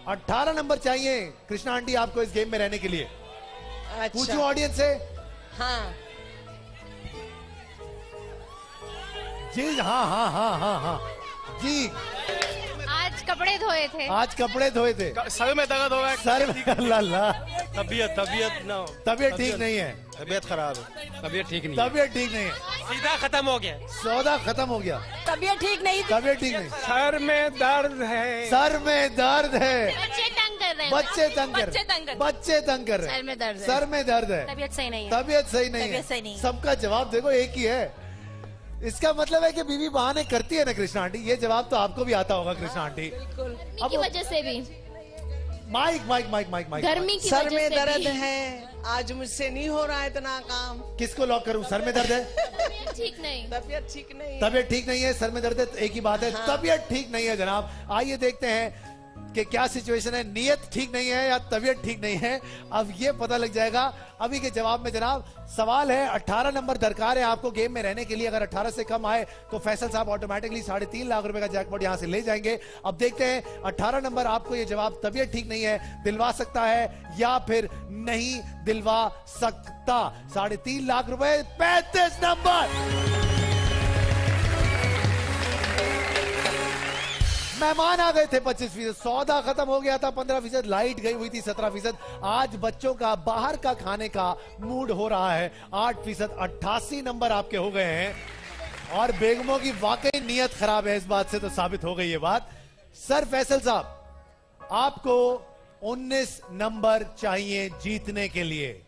18 नंबर चाहिए कृष्णा आंटी आपको इस गेम में रहने के लिए। अच्छा। पूछूं ऑडियंस से? हाँ जी हाँ हाँ हाँ हाँ हाँ जी। आज कपड़े धोए थे। आज कपड़े धोए थे। सर में दर्द होगा। सर में अल्लाह, तबीयत ना, तबीयत ठीक नहीं है। तबीयत खराब है। तबीयत ठीक नहीं। तबीयत ठीक नहीं है। सीधा खत्म हो गया। सौदा खत्म हो गया। तबीयत ठीक नहीं। तबीयत ठीक नहीं। सर में दर्द है। सर में दर्द है। बच्चे तंग कर रहे हैं। बच्चे तंग कर रहे हैं। सर में दर्द है। सर में दर्द है। तबीयत सही नहीं है। तबीयत सही नहीं तबीयत सही नहीं है। है। सबका जवाब देखो एक ही है। इसका मतलब है कि बीवी बहाने करती है ना कृष्णा आंटी। ये जवाब तो आपको भी आता होगा कृष्णा आंटी। गर्मी की वजह से भी। Mic mic mic mic mic. गर्मी की सर वजह में से दर्द भी। है, आज मुझसे नहीं हो रहा है इतना काम। किसको लॉक करूं? सर में दर्द है। तबीयत ठीक नहीं। तबीयत ठीक नहीं है। तबीयत ठीक नहीं है, सर में दर्द है, तो एक ही बात है। तबीयत ठीक नहीं है जनाब। आइए देखते हैं कि क्या सिचुएशन है। नियत ठीक नहीं है या तबीयत ठीक नहीं है, अब ये पता लग जाएगा अभी के जवाब में जनाब। सवाल है 18 नंबर दरकार है आपको गेम में रहने के लिए। अगर 18 से कम आए तो फैसल साहब ऑटोमेटिकली 3.5 लाख रुपए का जैकपॉट यहां से ले जाएंगे। अब देखते हैं 18 नंबर आपको ये जवाब तबीयत ठीक नहीं है दिलवा सकता है या फिर नहीं दिलवा सकता। 3.5 लाख रुपए। 35 नंबर। मेहमान आ गए थे 25%, सौदा खत्म हो गया था 15%, लाइट गई हुई थी 17%। आज बच्चों का बाहर का खाने का मूड हो रहा है 8%। 88 नंबर आपके हो गए हैं और बेगमों की वाकई नीयत खराब है, इस बात से तो साबित हो गई ये बात। सर फैसल साहब आपको 19 नंबर चाहिए जीतने के लिए।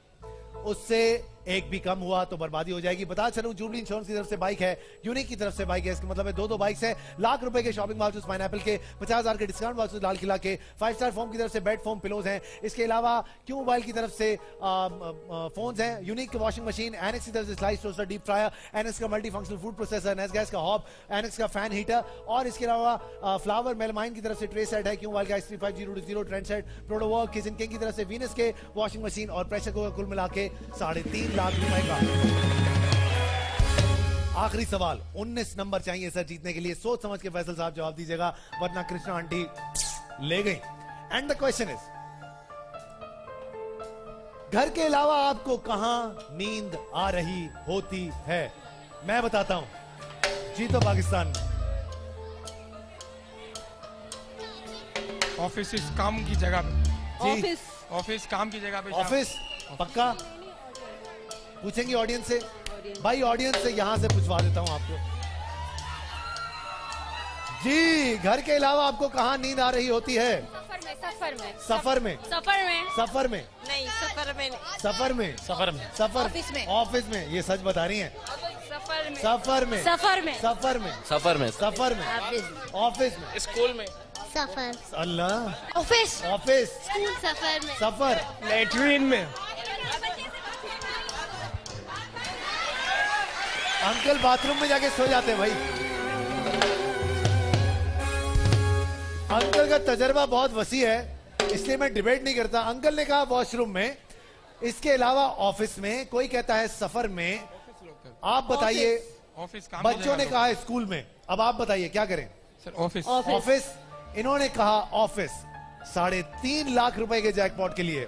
उससे एक भी कम हुआ तो बर्बादी हो जाएगी। बता चलूं जुबली इंश्योरेंस की तरफ से बाइक है, यूनिक की तरफ से बाइक है, इसका मतलब है दो बाइक्स हैं। लाख रुपए के शॉपिंग वाउचर्स पाइनएप्पल के, 50,000 के डिस्काउंट वाउचर्स लाल किला के, 5 स्टार फोम की तरफ से बेड फोम पिलोज हैं। इसके अलावा क्यू मोबाइल की तरफ से फोन्स हैं, यूनिक की वॉशिंग मशीन, एनएक्स की तरफ से slice toaster deep fryer, NX का मल्टी फंक्शनल फूड प्रोसेसर, नेस गैस का हॉब, एनएक्स का फैन हीटर और इसके अलावा फ्लावर मेलमाइन की तरफ से ट्रे सेट है, क्यू मोबाइल का X35 ट्रेंड सेट, प्रोडोवर्क किचन किंग की तरफ से वीनस के वॉशिंग मशीन और प्रेशर कुकर, कुल मिला के 3.5 लाख रुपए का। आखिरी सवाल 19 नंबर चाहिए सर जीतने के लिए। सोच समझ के फैसल साहब जवाब दीजिएगा वरना कृष्णा आंटी ले गई। एंड द क्वेश्चन इज, घर के अलावा आपको कहां नींद आ रही होती है? मैं बताता हूं। जीतो पाकिस्तान में। ऑफिस काम की जगह पे। ऑफिस काम की जगह पे। ऑफिस पक्का? पूछेंगे ऑडियंस से? भाई ऑडियंस से यहां से पूछवा देता हूं आपको। जी, घर के अलावा आपको कहां नींद आ रही होती है? सफर में। सफर में। सफर में। सफर में। सफर में नहीं, सफर में नहीं। सफर में। सफर में। सफर ऑफिस में। ऑफिस में। ये सच बता रही हैं। सफर में। सफर में। सफर में। सफर में। सफर में। सफर में। ऑफिस में। स्कूल में। सफर। अल्लाह। ऑफिस। ऑफिस। स्कूल। सफर में। सफर। लेटरिन में। अंकल बाथरूम में जाके सो जाते हैं भाई। अंकल का तजर्बा बहुत वसी है इसलिए मैं डिबेट नहीं करता। अंकल ने कहा वॉशरूम में, इसके अलावा ऑफिस में, कोई कहता है सफर में। आप बताइए। ऑफिस काम। बच्चों ने कहा है स्कूल में। अब आप बताइए क्या करें? Sir office. ऑफिस। इन्होंने कहा ऑफिस। 3.5 लाख रुपए के जैकपॉट के लिए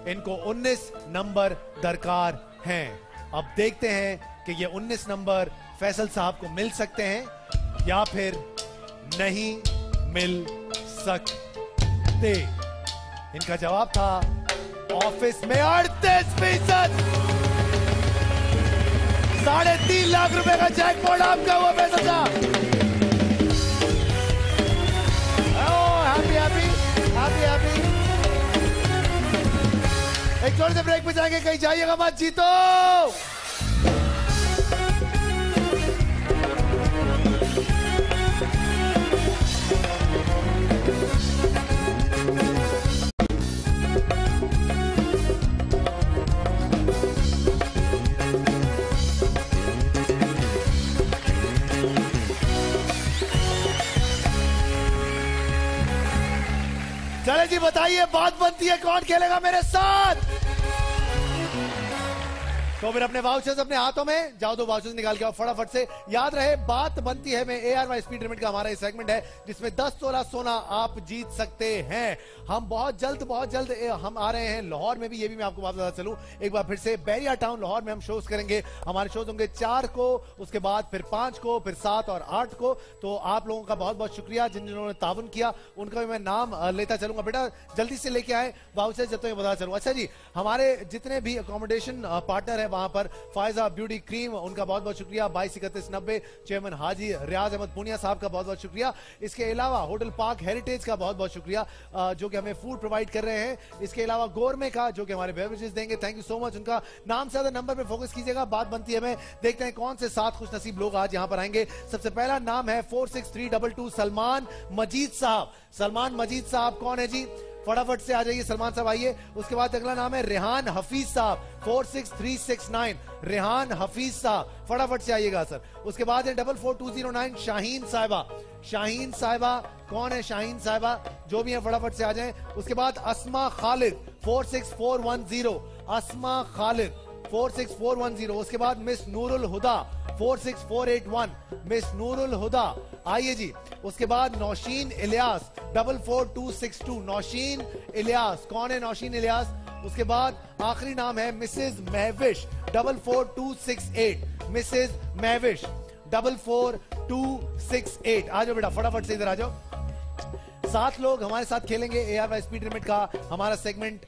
इनको 19 नंबर दरकार हैं। अब देखते हैं कि ये 19 नंबर फैसल साहब को मिल सकते हैं या फिर नहीं मिल सकते। इनका जवाब था ऑफिस में। 38%। 3.5 लाख रुपए का जैकपॉट आपका हुआ फैसल साहब। हैप्पी। एक छोटे से ब्रेक पे जाएंगे, कहीं जाइएगा मत, जीतो। चले जी बताइए, बात बनती है कौन खेलेगा मेरे साथ? तो फिर अपने वाउचर्स अपने हाथों में जाओ, दो वाउचर्स निकाल के आओ फटाफट से। याद रहे बात बनती है में ARY स्पीड लिमिट का हमारा ये सेगमेंट है जिसमें 10 तोला सोना आप जीत सकते हैं। हम बहुत जल्द हम आ रहे हैं लाहौर में भी, ये भी मैं आपको बात बता चलूं एक बार फिर से। बैरिया टाउन लाहौर में हम शोज करेंगे। हमारे शोज होंगे 4 को, उसके बाद फिर 5 को, फिर 7 और 8 को। तो आप लोगों का बहुत बहुत शुक्रिया जिन्होंने ताउन किया, उनका भी मैं नाम लेता चलूंगा। बेटा जल्दी से लेके आए वाउचर जब तक बता चलूंगा। अच्छा जी, हमारे जितने भी अकोमोडेशन पार्टनर है वहां पर फायजा ब्यूटी क्रीम, उनका बहुत बहुत शुक्रिया। 223190 चेयरमैन हाजी रियाज अहमद पुनिया साहब का बहुत बहुत शुक्रिया। इसके अलावा होटल पार्क हेरिटेज का बहुत बहुत शुक्रिया जो कि हमें फूड प्रोवाइड कर रहे हैं। इसके अलावा गोरमे का जो कि हमारे बेवरेजेस देंगे, थैंक यू सो मच। उनका नाम से ज्यादा नंबर पे फोकस कीजिएगा, बात बनती है। मैं देखते हैं कौन से 7 खुश नसीब लोग आज यहां पर आएंगे। सबसे पहला नाम है 46322 सलमान मजीद साहब। सलमान मजीद साहब कौन है जी? फटाफट से आ जाइए सलमान साहब, आइए। उसके बाद अगला नाम है रेहान हफीज साहब 46369 रेहान हफीज साहब, फटाफट से आइएगा सर। उसके बाद है 44209 शाहीन साहिबा। शाहीन साहिबा कौन है? शाहीन साहिबा जो भी है फटाफट से आ जाएं। उसके बाद अस्मा खालिद 46410 अस्मा खालिद 46410। उसके बाद मिस नूरुल हुदा 46481 मिस नूरुल हुदा, आइए जी। उसके बाद नौशीन इलियास 44262 नौशीन इलियास, कौन है नौशीन इलियास? उसके बाद आखिरी नाम है मिसेज महविश 44268 मिसेज महविश 44268। आ जाओ बेटा फटाफट से इधर आ जाओ। 7 लोग हमारे साथ खेलेंगे ARY स्पीड लिमिट का हमारा सेगमेंट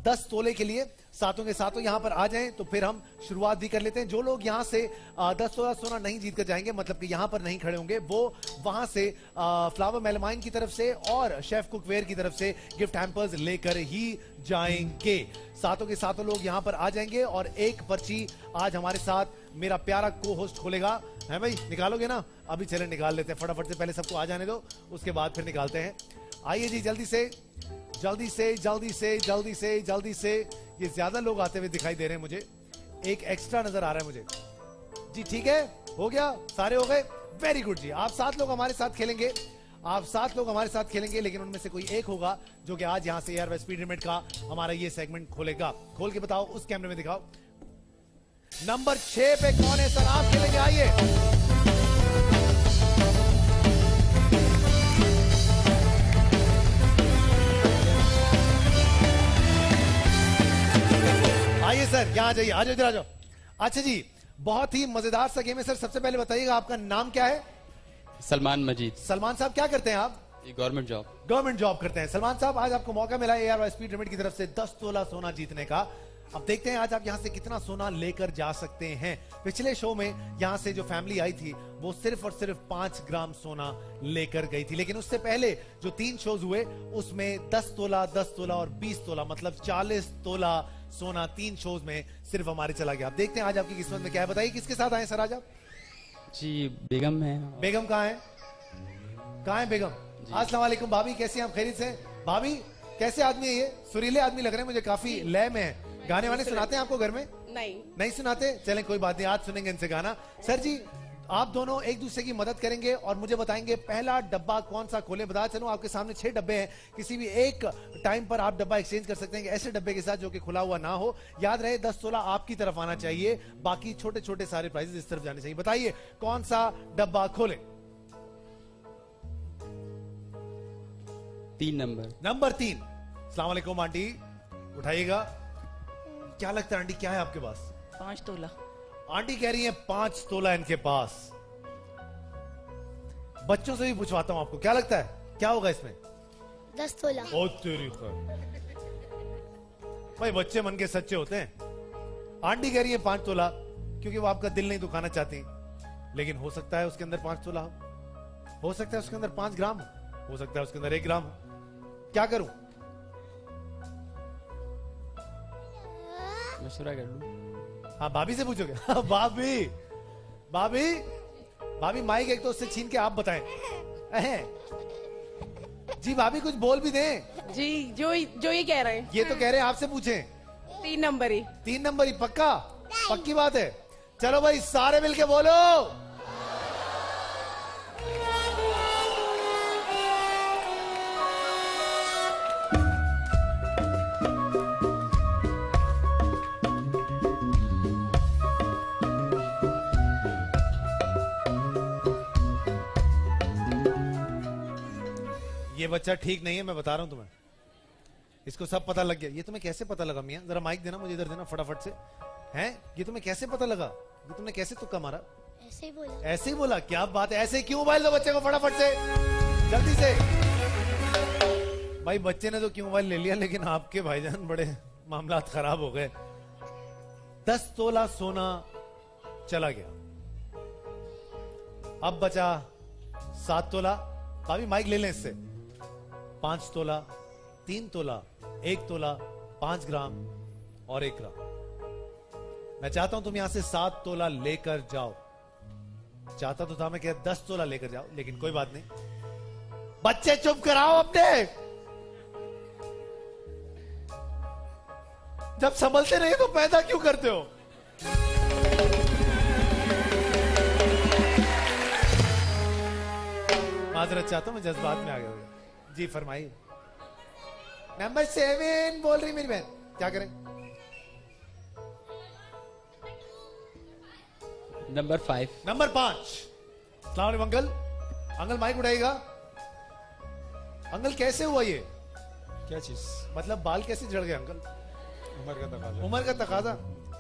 10 तोले के लिए। सातों के सातों यहां पर आ जाएं तो फिर हम शुरुआत भी कर लेते हैं। जो लोग यहां से 10 तोला सोना नहीं जीत कर जाएंगे, मतलब कि यहां पर नहीं खड़े होंगे, वो वहां से फ्लावर मेलमाइन की तरफ से और शेफ कुकवेयर की तरफ से गिफ्ट हैम्पर्स लेकर ही जाएंगे। सातों के सातों लोग यहां पर आ जाएंगे और एक पर्ची आज हमारे साथ मेरा प्यारा को होस्ट खोलेगा। है भाई, निकालोगे ना? अभी चले निकाल लेते हैं फटाफट से, पहले सबको आ जाने दो, उसके बाद फिर निकालते हैं। आइए जी जल्दी से जल्दी से जल्दी से जल्दी से जल्दी से। ये ज्यादा लोग आते हुए दिखाई दे रहे हैं मुझे, एक एक्स्ट्रा नजर आ रहा है मुझे जी। ठीक है, हो गया, सारे हो गए, वेरी गुड जी। आप 7 लोग हमारे साथ खेलेंगे, आप 7 लोग हमारे साथ खेलेंगे, लेकिन उनमें से कोई एक होगा जो कि आज यहां से ARY स्पीड लिमिट का हमारा ये सेगमेंट खोलेगा। खोल के बताओ, उस कैमरे में दिखाओ। नंबर 6 पे कौन है सर? आप खेलेंगे, आइए। आइए सर, यहां जाइए, आ जाओ, इधर आ जाओ। अच्छा जी, बहुत ही मजेदार सा गेम है सर। सबसे पहले बताइएगा आपका नाम क्या है? सलमान मजीद। सलमान साहब क्या करते हैं आप? Government job. गवर्नमेंट जॉब करते हैं। सलमान साहब आज आपको मौका मिला है ARY स्पीड लिमिट की तरफ से 10 तोला सोना जीतने का। अब देखते हैं आज आप यहां से कितना सोना लेकर जा सकते हैं। पिछले शो में यहां से जो फैमिली आई थी वो सिर्फ और सिर्फ 5 ग्राम सोना लेकर गई थी, लेकिन उससे पहले जो 3 शोज हुए उसमें 10 तोला 10 तोला और 20 तोला मतलब 40 तोला सोना 3 शोज में सिर्फ हमारे चला गया। अब देखते हैं आज आपकी किस्मत में क्या है। बताइए किसके साथ आए सर आज आप? जी बेगम है। बेगम कहाँ है? कहाँ है बेगम? अस्सलाम वालेकुम भाभी, कैसी हैं आप? खैरियत से? भाभी कैसे आदमी है ये? सुरीले आदमी लग रहे हैं मुझे, काफी लय में है। गाने वाने सुनाते हैं आपको घर में? नहीं सुनाते? चलें कोई बात नहीं, आज सुनेंगे इनसे गाना। सर जी आप दोनों एक दूसरे की मदद करेंगे और मुझे बताएंगे पहला डब्बा कौन सा खोले। बता चलूं आपके सामने 6 डब्बे हैं, किसी भी एक टाइम पर आप डब्बा एक्सचेंज कर सकते हैं ऐसे डब्बे के साथ जो कि खुला हुआ ना हो। याद रहे 10 तोला आपकी तरफ आना चाहिए, बाकी छोटे छोटे सारे प्राइजेस इस तरफ जाने चाहिए। बताइए कौन सा डब्बा खोले? 3 नंबर। नंबर 3। अस्सलाम वालेकुम आंटी, उठाइएगा। क्या लगता है आंटी क्या है आपके पास? 5 तोला। आंटी कह रही है 5 तोला इनके पास। बच्चों से भी पूछवाता हूं आपको, क्या लगता है क्या होगा इसमें? 10 तोला। ओ तेरी भाई, बच्चे मन के सच्चे होते हैं। आंटी कह रही है 5 तोला क्योंकि वो आपका दिल नहीं दुखाना चाहती, लेकिन हो सकता है उसके अंदर 5 तोला हो सकता है उसके अंदर 5 ग्राम हो सकता है उसके अंदर 1 ग्राम। क्या करूं? मशवरा कर लूं? हाँ भाभी से पूछोगे? भाभी भाभी भाभी माइक एक तो उससे छीन के आप बताएं। जी भाभी कुछ बोल भी दें। जी जो ये कह रहे हैं। ये तो कह रहे हैं आपसे पूछें। 3 नंबर ही। 3 नंबर ही पक्का? पक्की बात है। चलो भाई सारे मिलके बोलो। ये बच्चा ठीक नहीं है, मैं बता रहा हूं तुम्हें। इसको सब पता लग गया। ये तुम्हें कैसे पता लगा मियां? जरा माइक देना मुझे, इधर देना फटाफट से। हैं? ये तुम्हें कैसे पता लगा? ये तुमने कैसे तुक्का मारा? ऐसे ही बोला। ऐसे ही बोला? क्या बात है, ऐसे क्यों? मोबाइल दो बच्चे को फटाफट से, जल्दी से। भाई बच्चे ने तो क्यों मोबाइल ले लिया, लेकिन आपके भाईजान बड़े मामला खराब हो गए। 10 तोला सोना चला गया। अब बचा 7 तोला। भाभी माइक ले लें इससे। 5 तोला, 3 तोला, 1 तोला, 5 ग्राम और 1 ग्राम। मैं चाहता हूं तुम यहां से 7 तोला लेकर जाओ। चाहता तो था मैं क्या 10 तोला लेकर जाओ, लेकिन कोई बात नहीं। बच्चे चुप कराओ अपने। जब संभलते नहीं तो पैदा क्यों करते हो? माजरत चाहता हूं, मैं जज्बात में आ गया। जी फरमाइए। नंबर 7 बोल रही मेरी बहन, क्या करें? नंबर 5। नंबर 5। अस्सलाम वालेकुम अंकल। अंकल माइक उठाइएगा। अंकल कैसे हुआ ये? क्या चीज? मतलब बाल कैसे झड़ गए अंकल? उम्र का तकाजा। उम्र का तकाजा।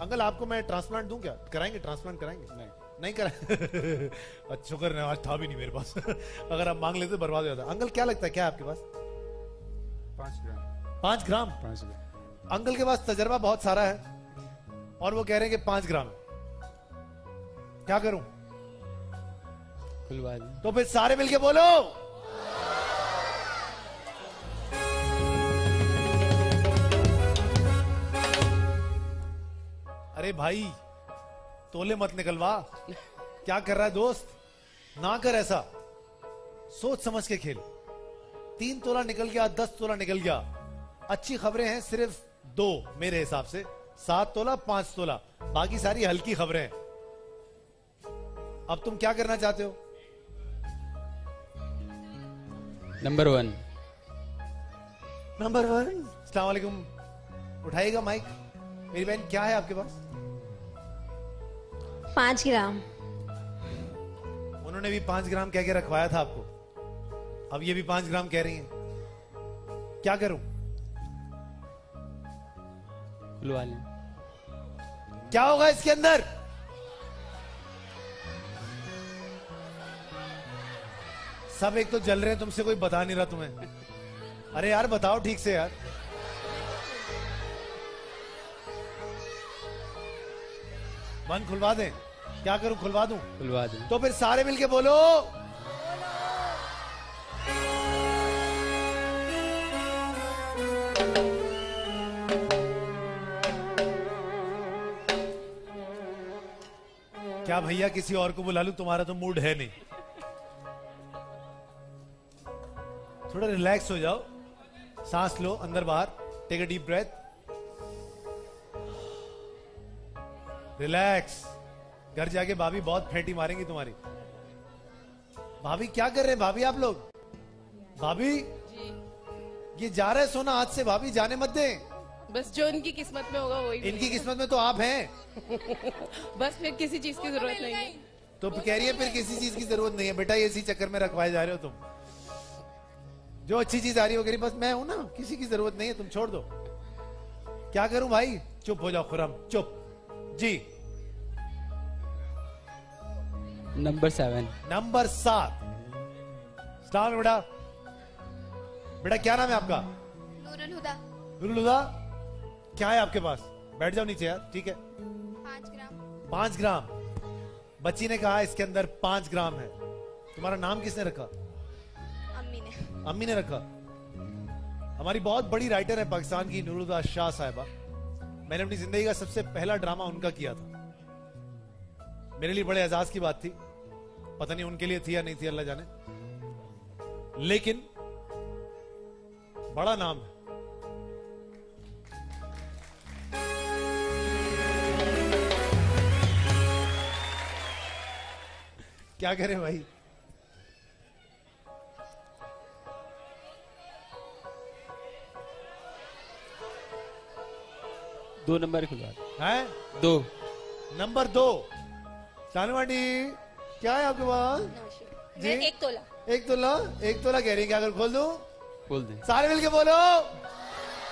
अंकल आपको मैं ट्रांसप्लांट दूं क्या? कराएंगे ट्रांसप्लांट? कराएंगे? नहीं करा। अच्छा शुक्र है आज था भी नहीं मेरे पास। अगर आप मांग लेते तो बर्बाद हो जाता। अंकल क्या लगता है, क्या है आपके पास? 5 ग्राम। 5 ग्राम? 5 ग्राम। अंकल के पास तजर्बा बहुत सारा है और वो कह रहे हैं कि 5 ग्राम। क्या करूं? खुलवा दी। तो फिर सारे मिलके बोलो। अरे भाई तोले मत निकलवा। क्या कर रहा है दोस्त? ना कर ऐसा, सोच समझ के खेल। 3 तोला निकल गया, 10 तोला निकल गया। अच्छी खबरें हैं सिर्फ 2 मेरे हिसाब से। 7 तोला, 5 तोला, बाकी सारी हल्की खबरें हैं। अब तुम क्या करना चाहते हो? नंबर 1। नंबर 1। अस्सलाम वालेकुम। उठाइएगा माइक। मेरी बहन क्या है आपके पास? 5 ग्राम। उन्होंने भी 5 ग्राम कह के रखवाया था आपको, अब ये भी 5 ग्राम कह रही हैं। क्या करूं? खुलवा लें। क्या होगा इसके अंदर? सब एक तो जल रहे हैं, तुमसे कोई बता नहीं रहा तुम्हें। अरे यार बताओ ठीक से यार। मन खुलवा दें? क्या करूं, खुलवा दूं? खुलवा दें। तो फिर सारे मिलके बोलो। क्या भैया किसी और को बुला लूं? तुम्हारा तो मूड है नहीं। थोड़ा रिलैक्स हो जाओ, सांस लो अंदर बाहर। Take a deep breath, relax. घर जाके भाभी बहुत फेंटी मारेंगी तुम्हारी। भाभी क्या कर रहे हैं भाभी आप लोग? भाभी ये जा रहा है सोना हाथ से, भाभी जाने मत दें। बस जो इनकी किस्मत में होगा वही। इनकी किस्मत में तो आप हैं। बस फिर किसी चीज की जरूरत नहीं है। तो कह रही है फिर किसी चीज की जरूरत नहीं है। बेटा ये इसी चक्कर में रखवाए जा रहे हो तुम। जो अच्छी चीज आ रही हो कह रही बस मैं हूं ना, किसी की जरूरत नहीं है, तुम छोड़ दो। क्या करूं भाई? चुप हो जाओ खुरम, चुप। जी नंबर 7। नंबर 7। स्टार बेटा। बेटा क्या नाम है आपका? नूरुल हुदा। नूरुल हुदा। क्या है आपके पास? बैठ जाओ नीचे यार, ठीक है। 5 ग्राम। 5 ग्राम। बच्ची ने कहा इसके अंदर 5 ग्राम है। तुम्हारा नाम किसने रखा? अम्मी ने। अम्मी ने रखा। हमारी बहुत बड़ी राइटर है पाकिस्तान की, नूरुल हुदा शाह साहिबा। मैंने अपनी जिंदगी का सबसे पहला ड्रामा उनका किया था। मेरे लिए बड़े एजाज की बात थी। पता नहीं उनके लिए थी या नहीं थी, अल्लाह जाने, लेकिन बड़ा नाम है। क्या करें भाई? दो नंबर खुलवा है। 2। नंबर 2। सानवाडी क्या है आपके पास? जी 1 तोला। 1 तोला। 1 तोला कह रही है। क्या अगर खोल दूं? खोल दें। सारे मिलके बोलो।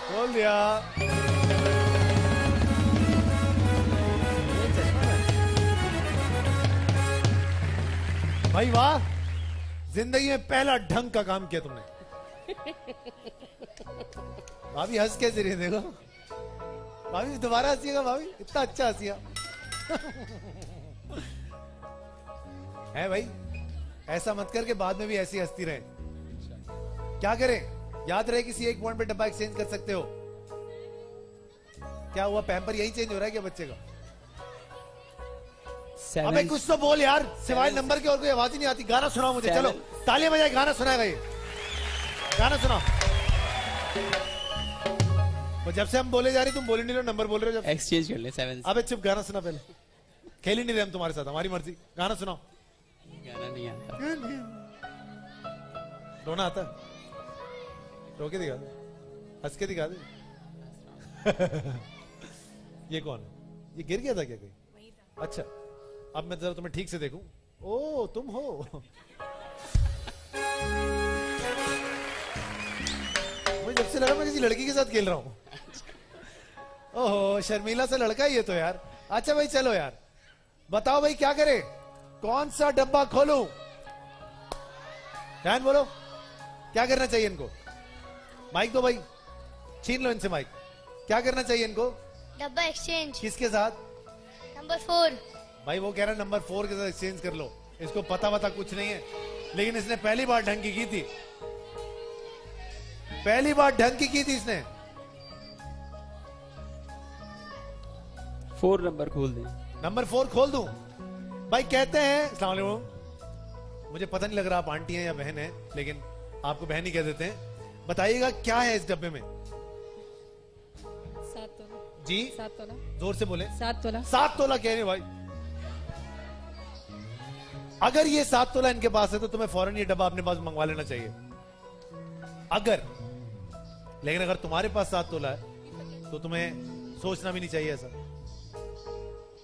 खोल दिया। भाई वाह, जिंदगी में पहला ढंग का काम किया तुमने। भाभी हंस कैसे रही, देखो भाभी दोबारा हंसिएगा, भाभी इतना अच्छा हंसिया है भाई। ऐसा मत कर के बाद में भी ऐसी हंसती रहे। क्या करें, याद रहे किसी एक पॉइंट पे डब्बा एक्सचेंज कर सकते हो। क्या हुआ, पैम्पर यही चेंज हो रहा है क्या बच्चे का? अबे कुछ तो बोल यार, सिवाय नंबर के और कोई आवाज ही नहीं आती। गाना सुनाओ मुझे, चलो तालियां बजाए, गाना सुनाएगा ये, गाना सुनाओ। तो जब से हम बोले जा रहे तुम बोले नहीं रहे, नंबर बोल रहे हो। जब एक्सचेंज कर ले 7। अबे चुप, गाना सुना पहले। खेल ही नहीं रहे हम तुम्हारे साथ, हमारी मर्जी। गाना सुनाओ। गाना नहीं आता। रोना आता है? रो के दिखा दे, हंस के दिखा दे। ये कौन है? ये गिर गया था क्या कहीं? अच्छा, अब मैं जरा तुम्हें ठीक से देखूं। ओ तुम हो। मुझे जब से लगा मैं किसी लड़की के साथ खेल रहा हूं। ओहो, शर्मीला सा लड़का ही है तो यार। अच्छा भाई चलो यार, बताओ भाई क्या करे, कौन सा डब्बा खोलूं? ध्यान बोलो, क्या करना चाहिए इनको? माइक दो भाई, छीन लो इनसे माइक। क्या करना चाहिए इनको? डब्बा एक्सचेंज। किसके साथ? नंबर 4। भाई वो कह रहा है नंबर 4 के साथ एक्सचेंज कर लो। इसको पता कुछ नहीं है, लेकिन इसने पहली बार ढंग की थी। पहली बार ढंग की थी इसने। 4 नंबर खोल दें। नंबर 4 खोल दूं? भाई कहते हैं, अस्सलाम वालेकुम, मुझे पता नहीं लग रहा आप आंटी हैं या बहन हैं, लेकिन आपको बहन ही कह देते हैं। बताइएगा क्या है इस डब्बे में? 7 तोला जी, 7 तोला। जोर से बोले। 7 तोला। 7 तोला कह रहे भाई। अगर ये 7 तोला इनके पास है तो तुम्हें फौरन ये डब्बा अपने पास मंगवा लेना चाहिए। अगर, लेकिन अगर तुम्हारे पास 7 तोला है तो तुम्हें सोचना भी नहीं चाहिए ऐसा।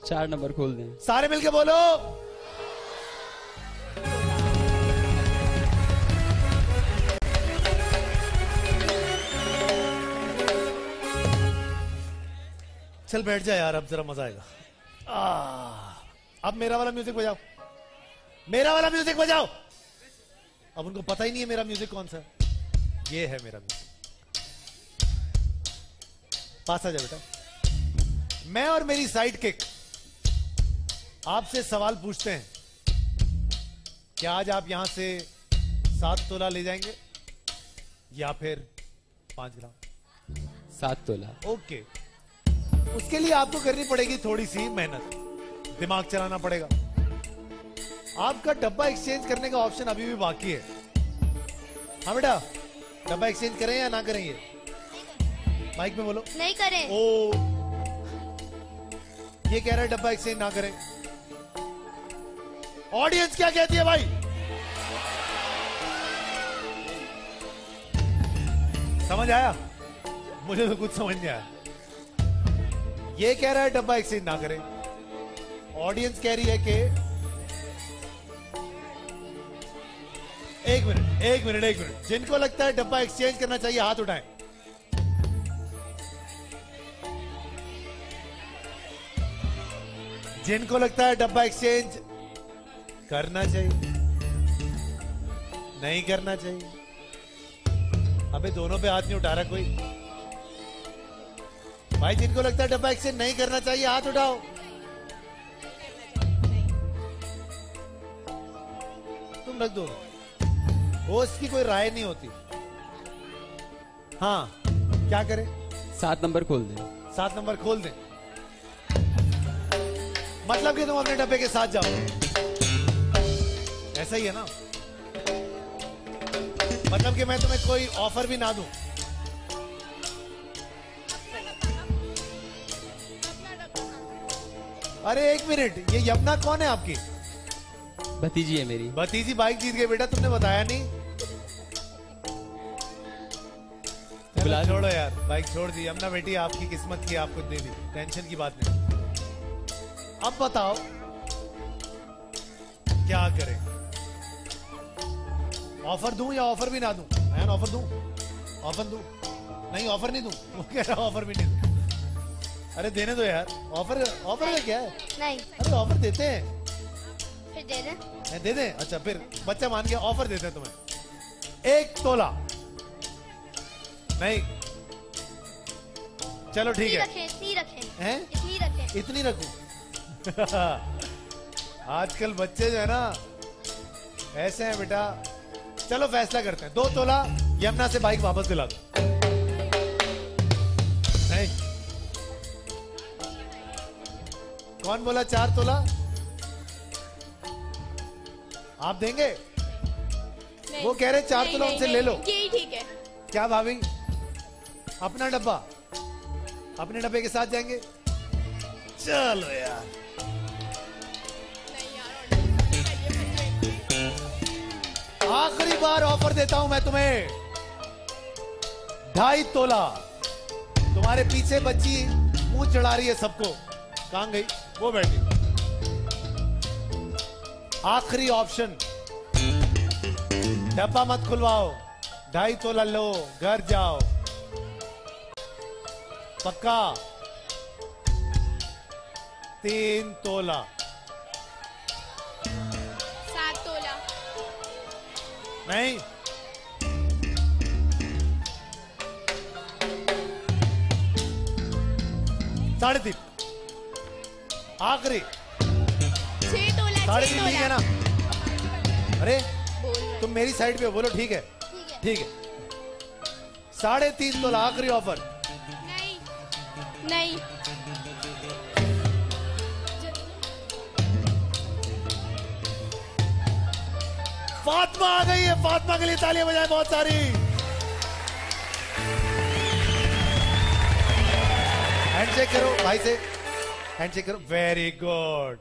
4 नंबर खोल दें। सारे मिलके बोलो। चल बैठ जा यार, अब जरा मजा आएगा। अब मेरा वाला म्यूजिक बजाओ, मेरा वाला म्यूजिक बजाओ। अब उनको पता ही नहीं है मेरा म्यूजिक कौन सा है। ये है मेरा म्यूजिक। पास आ जा बेटा। मैं और मेरी साइड किक आपसे सवाल पूछते हैं, क्या आज आप यहां से 7 तोला ले जाएंगे या फिर 5 ग्राम? 7 तोला। ओके, उसके लिए आपको करनी पड़ेगी थोड़ी सी मेहनत, दिमाग चलाना पड़ेगा। आपका डब्बा एक्सचेंज करने का ऑप्शन अभी भी बाकी है। हाँ बेटा, डब्बा एक्सचेंज करें या ना करें? ये माइक में बोलो। नहीं करें। ओ, ये कह रहा है डब्बा एक्सचेंज ना करें। ऑडियंस क्या कहती है भाई? समझ आया? मुझे तो कुछ समझ नहीं आया। ये कह रहा है डब्बा एक्सचेंज ना करें, ऑडियंस कह रही है कि एक मिनट, जिनको लगता है डब्बा एक्सचेंज करना चाहिए हाथ उठाएं। जिनको लगता है डब्बा एक्सचेंज करना चाहिए, नहीं करना चाहिए। अबे दोनों पे हाथ नहीं उठा रहा कोई। भाई जिनको लगता है डब्बा एक्सचेंज नहीं करना चाहिए हाथ उठाओ। तुम रख दो, होस्ट की कोई राय नहीं होती। हाँ, क्या करें? 7 नंबर खोल दें। 7 नंबर खोल दें, मतलब कि तुम अपने डब्बे के साथ जाओ, ऐसा ही है ना? मतलब कि मैं तुम्हें कोई ऑफर भी ना दूं। अरे एक मिनट, ये यमुना कौन है आपकी? भतीजी है मेरी। भतीजी बाइक जीत गई बेटा, तुमने बताया नहीं। चलो छोड़ो यार, बाइक छोड़ दी। यमुना बेटी आपकी किस्मत की, आपको दे दी, टेंशन की बात नहीं। अब बताओ क्या करें? ऑफर दूं या ऑफर भी ना दूं? मैं ऑफर दूं? ऑफर दूं? नहीं ऑफर नहीं दूं, वो कह रहा ऑफर भी नहीं दूं। अरे देने दो यार, ऑफर ऑफर में क्या है? नहीं। अरे ऑफर देते हैं। फिर दे दे। दे दें? अच्छा फिर बच्चा मान गया, ऑफर देते हैं तुम्हें 1 तोला। नहीं चलो ठीक है, इतनी रखें हैं? इतनी रखें। इतनी रखूं? आजकल बच्चे जो है ना ऐसे हैं बेटा। चलो फैसला करते हैं, 2 तोला यमुना से बाइक वापस दिला दो। नहीं, कौन बोला 4 तोला? आप देंगे? वो कह रहे 4 तोला उनसे ले लो। यही ठीक है। क्या भाभी, अपना डब्बा अपने डब्बे के साथ जाएंगे? चलो यार, आखिरी बार ऑफर देता हूं मैं तुम्हें, 2.5 तोला। तुम्हारे पीछे बच्ची मुंह चढ़ा रही है सबको। कहां गई? वो बैठी। आखिरी ऑप्शन, डब्बा मत खुलवाओ, 2.5 तोला लो, घर जाओ। पक्का? 3 तोला। 7 तोला। नहीं, साढ़े 3। आखिरी 6 तोला। 3.5 ठीक है ना? अरे बोल रहे तुम मेरी साइड पे हो, बोलो ठीक है। ठीक है 3.5 तोला आखिरी ऑफर। नहीं। फातिमा आ गई है, फातिमा के लिए तालियां बजाएं बहुत सारी। हैंडशेक करो भाई से, हैंडशेक करो। Very good.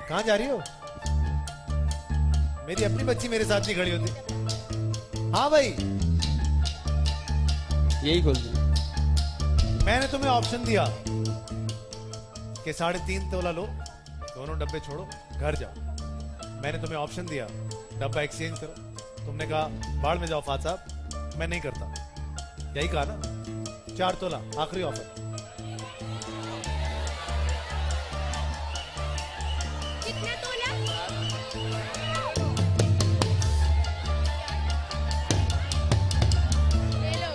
कहां जा रही हो? मेरी अपनी बच्ची मेरे साथ नहीं खड़ी होती। हाँ भाई, यही खोल दो। मैंने तुम्हें ऑप्शन दिया कि 3.5 तोला लो, दोनों डब्बे छोड़ो, घर जाओ। मैंने तुम्हें ऑप्शन दिया डब्बा एक्सचेंज करो, तुमने कहा बाढ़ में जाओ फात साहब, मैं नहीं करता। यही कहा ना? 4 तोला आखिरी ऑफर। कितना तोला? ले लो।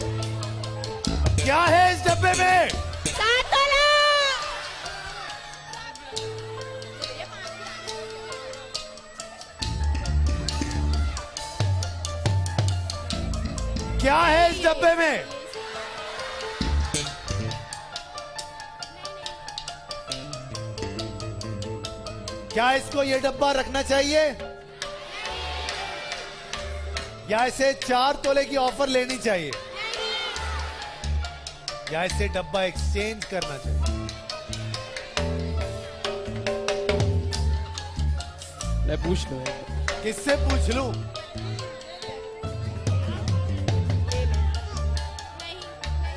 क्या है इस डब्बे में? 7 तोला। क्या है इस डब्बे में? क्या इसको ये डब्बा रखना चाहिए या इसे 4 तोले की ऑफर लेनी चाहिए या इसे डब्बा एक्सचेंज करना चाहिए? मैं पूछ लूं। किससे पूछ लूं?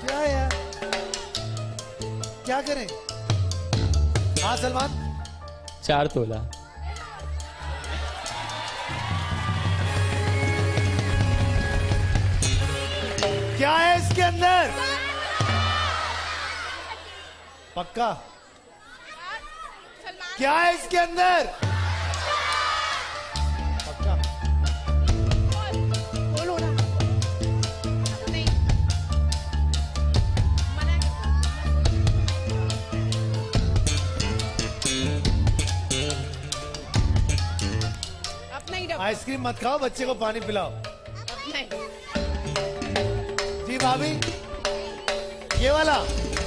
क्या यार, क्या करें? हाँ सलमान, 4 तोला। क्या है इसके अंदर? पक्का? क्या है इसके अंदर? पक्का? बोलो ना। नहीं। मना अपना ही डब्बा। आइसक्रीम मत खाओ, बच्चे को पानी पिलाओ। अपना ही। जी भाभी, ये वाला?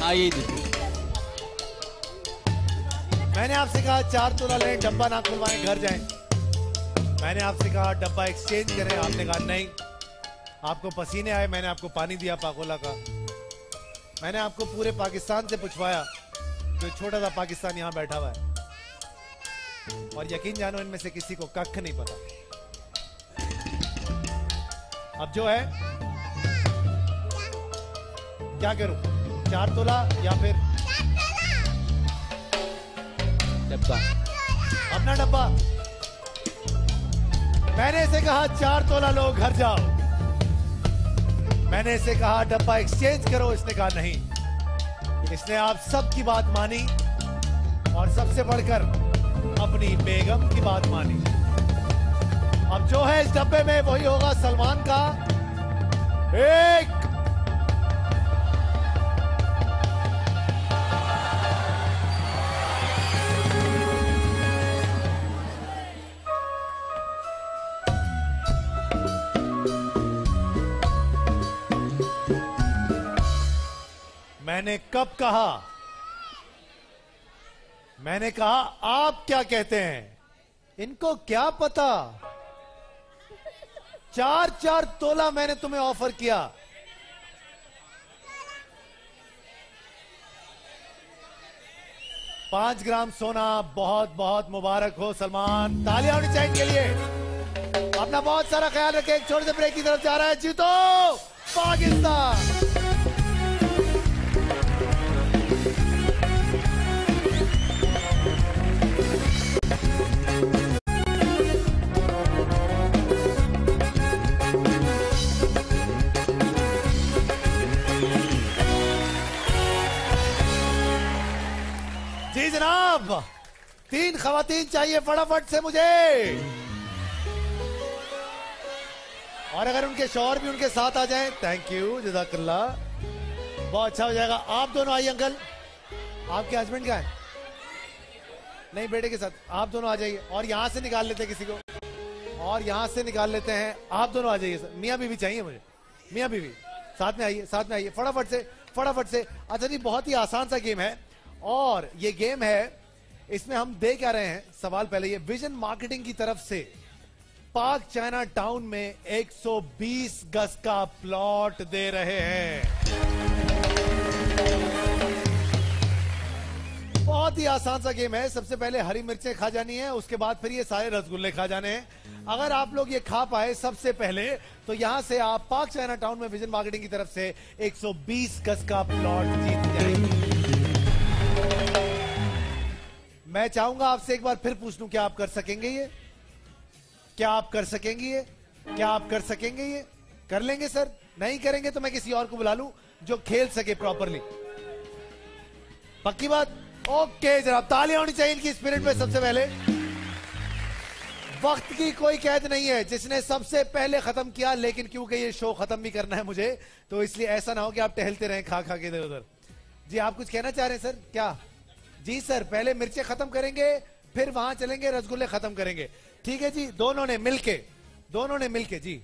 हाँ यही दीजिए। मैंने आपसे कहा 4 तोला लें, डब्बा ना खुलवाएं, घर जाएं। मैंने आपसे कहा डब्बा एक्सचेंज करें, आपने कहा नहीं। आपको पसीने आए, मैंने आपको पानी दिया पाकोला का। मैंने आपको पूरे पाकिस्तान से पूछवाया, जो छोटा सा पाकिस्तान यहां बैठा हुआ है, और यकीन जानो इनमें से किसी को कख नहीं पता। अब जो है क्या करूं, 4 तोला या फिर डब्बा? अपना डब्बा। मैंने इसे कहा 4 तोला लो, घर जाओ। मैंने इसे कहा डब्बा एक्सचेंज करो, इसने कहा नहीं। इसने आप सबकी बात मानी और सबसे बढ़कर अपनी बेगम की बात मानी। अब जो है इस डब्बे में वही होगा सलमान का एक मैंने कब कहा? मैंने कहा आप क्या कहते हैं? इनको क्या पता? 4 तोला मैंने तुम्हें ऑफर किया। $5 ग्राम सोना। बहुत बहुत मुबारक हो सलमान, तालियां होनी चाहिए इनके लिए। अपना बहुत सारा ख्याल रखें। एक छोटे से ब्रेक की तरफ जा रहा है। जीतो पाकिस्तान। जी जनाब, 3 खवातीन चाहिए फटाफट से मुझे। और अगर उनके शौहर भी उनके साथ आ जाएं, थैंक यू, जज़ाकल्लाह, बहुत अच्छा हो जाएगा। आप दोनों आइए अंकल। आपके हस्बैंड क्या है? नहीं, बेटे के साथ। आप दोनों आ जाइए और यहां से निकाल लेते हैं किसी को, और यहां से निकाल लेते हैं। आप दोनों आ जाइए। मियाँ बीवी चाहिए मुझे, मियाँ बीवी साथ में आइए, साथ में आइए फटाफट से, फटाफट से। अच्छा जी, बहुत ही आसान सा गेम है और ये गेम है, इसमें हम दे क्या रहे हैं? सवाल पहले ये, विजन मार्केटिंग की तरफ से पाक चाइना टाउन में 120 गज का प्लॉट दे रहे हैं। बहुत ही आसान सा गेम है। सबसे पहले हरी मिर्चें खा जानी है, उसके बाद फिर ये सारे रसगुल्ले खा जाने हैं। अगर आप लोग ये खा पाए सबसे पहले, तो यहां से आप पाक चाइना टाउन में विजन मार्केटिंग की तरफ से 120 गज का प्लॉट जीत जाएंगे। मैं चाहूंगा आपसे एक बार फिर पूछ लूं, क्या आप कर सकेंगे ये? क्या आप कर सकेंगे ये? क्या आप कर सकेंगे ये? कर लेंगे सर? नहीं करेंगे तो मैं किसी और को बुला लूं जो खेल सके प्रॉपरली। पक्की बात? ओके जनाब, तालियां होनी चाहिए इनकी स्पिरिट में। सबसे पहले, वक्त की कोई कैद नहीं है। जिसने सबसे पहले खत्म किया, लेकिन क्योंकि ये शो खत्म भी करना है मुझे, तो इसलिए ऐसा ना हो कि आप टहलते रहें खा खा के इधर उधर। जी आप कुछ कहना चाह रहे हैं सर? क्या? जी सर, पहले मिर्चें खत्म करेंगे, फिर वहां चलेंगे, रसगुल्ले खत्म करेंगे। ठीक है जी, दोनों ने मिलके। जी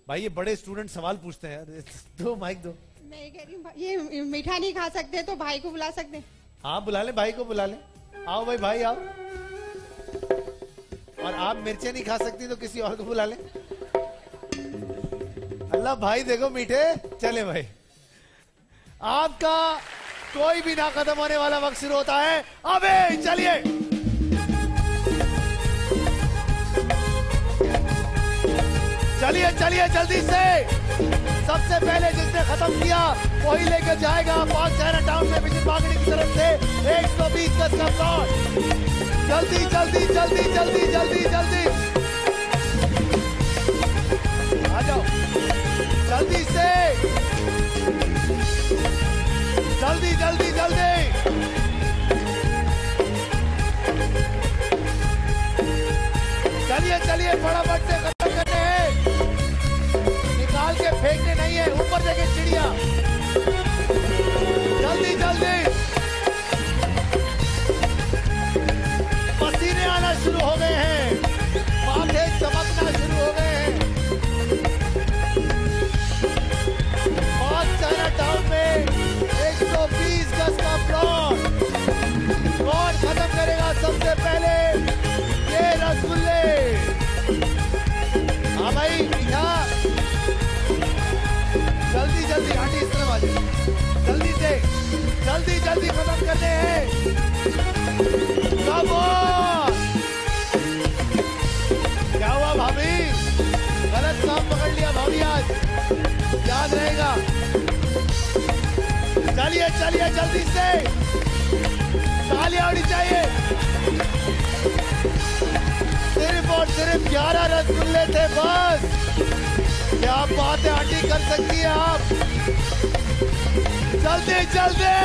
भाई, ये बड़े स्टूडेंट सवाल पूछते हैं। दो माइक दो। मैं कह रही हूँ, ये मीठा नहीं खा सकते तो भाई को बुला सकते? आप बुला लें, भाई को बुला लें। आओ भाई, भाई आओ। और आप मिर्चें नहीं खा सकती तो किसी और को बुला लें। अल्लाह भाई देखो मीठे। चले भाई, आपका कोई भी ना खत्म होने वाला वक्त शुरू होता है। अबे चलिए, चलिए चलिए जल्दी से। सबसे पहले जिसने खत्म किया वही लेकर जाएगा पाक चाइना टाउन में विजन मार्केटिंग की तरफ से 120 गज का प्लॉट। जल्दी जल्दी जल्दी जल्दी जल्दी जल्दी आ जाओ, जल्दी से, जल्दी जल्दी जल्दी। चलिए चलिए, फटाफट से खत्म करने हैं, निकाल के फेंकने नहीं है। ऊपर देखे चिड़िया, जल्दी जल्दी। पसीने आना शुरू हो गए हैं, माथे चमकना शुरू हो गए हैं। पाक चाइना टाउन में 120 गज का प्लॉट। कौन खत्म करेगा सबसे पहले? ये रसगुल्ले। हाँ भाई, मीठा। जल्दी जल्दी आंटी इस तरफ आ जाए, जल्दी से, जल्दी जल्दी खत्म करने हैं। Come on. क्या हुआ भाभी? गलत काम पकड़ लिया भाभी, आज याद रहेगा। चलिए चलिए जल्दी से, तालियां होनी चाहिए। सिर्फ और सिर्फ 11 रसगुल्ले थे बस। क्या बात है आंटी, कर सकती है आप। जल्दी जल्दी।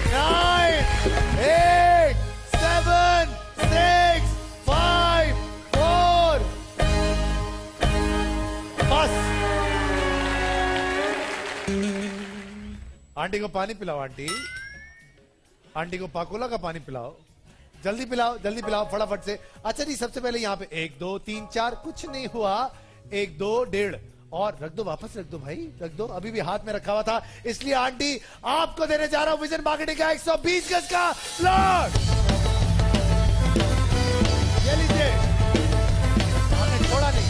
9, 8, 7, 6, 5, 4। बस आंटी को पानी पिलाओ। आंटी को पाकोला का पानी पिलाओ। जल्दी पिलाओ फटाफट से। अच्छा जी, सबसे पहले यहाँ पे 1 2 3 4 कुछ नहीं हुआ। 1 2 1.5 और रख दो, वापस रख दो भाई, रख दो। अभी भी हाथ में रखा हुआ था, इसलिए आंटी आपको देने जा रहा हूं विजन मार्केटिंग का 120 गज का प्लॉट। ये लीजिए, आपने छोड़ा नहीं।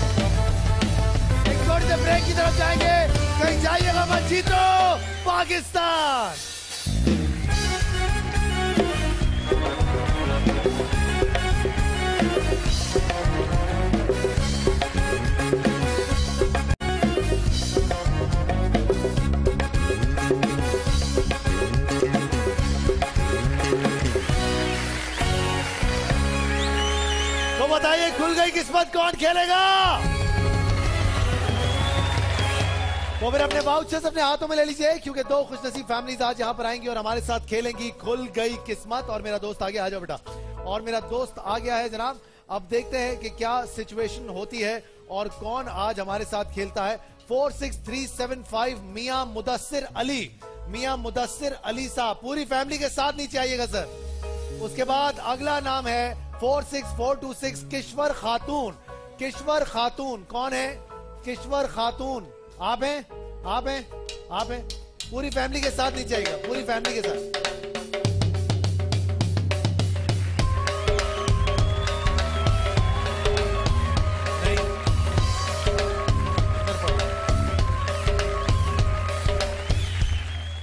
एक छोटे से ब्रेक की तरफ जाएंगे, कहीं जाइएगा मत, जीतो पाकिस्तान। बताइए, खुल गई किस्मत, कौन खेलेगा? तो फिर अपने वाउचर्स अपने हाथों में ले लीजिए, क्योंकि 2 खुशनसीब फैमिलीज आज यहाँ पर आएंगी और हमारे साथ खेलेंगी खुल गई किस्मत। और मेरा दोस्त आ गया, आ जाओ बेटा। और मेरा दोस्त आ गया है जनाब। अब देखते हैं कि क्या सिचुएशन होती है और कौन आज हमारे साथ खेलता है। 46375 मियां मुदस्सिर अली। मियां मुदस्सिर अली साहब पूरी फैमिली के साथ नीचे आइएगा सर। उसके बाद अगला नाम है 46426 किश्वर खातून। किश्वर खातून कौन है? किश्वर खातून आप हैं, आप हैं, आप हैं। पूरी फैमिली के साथ नीचे आइएगा, पूरी फैमिली के साथ।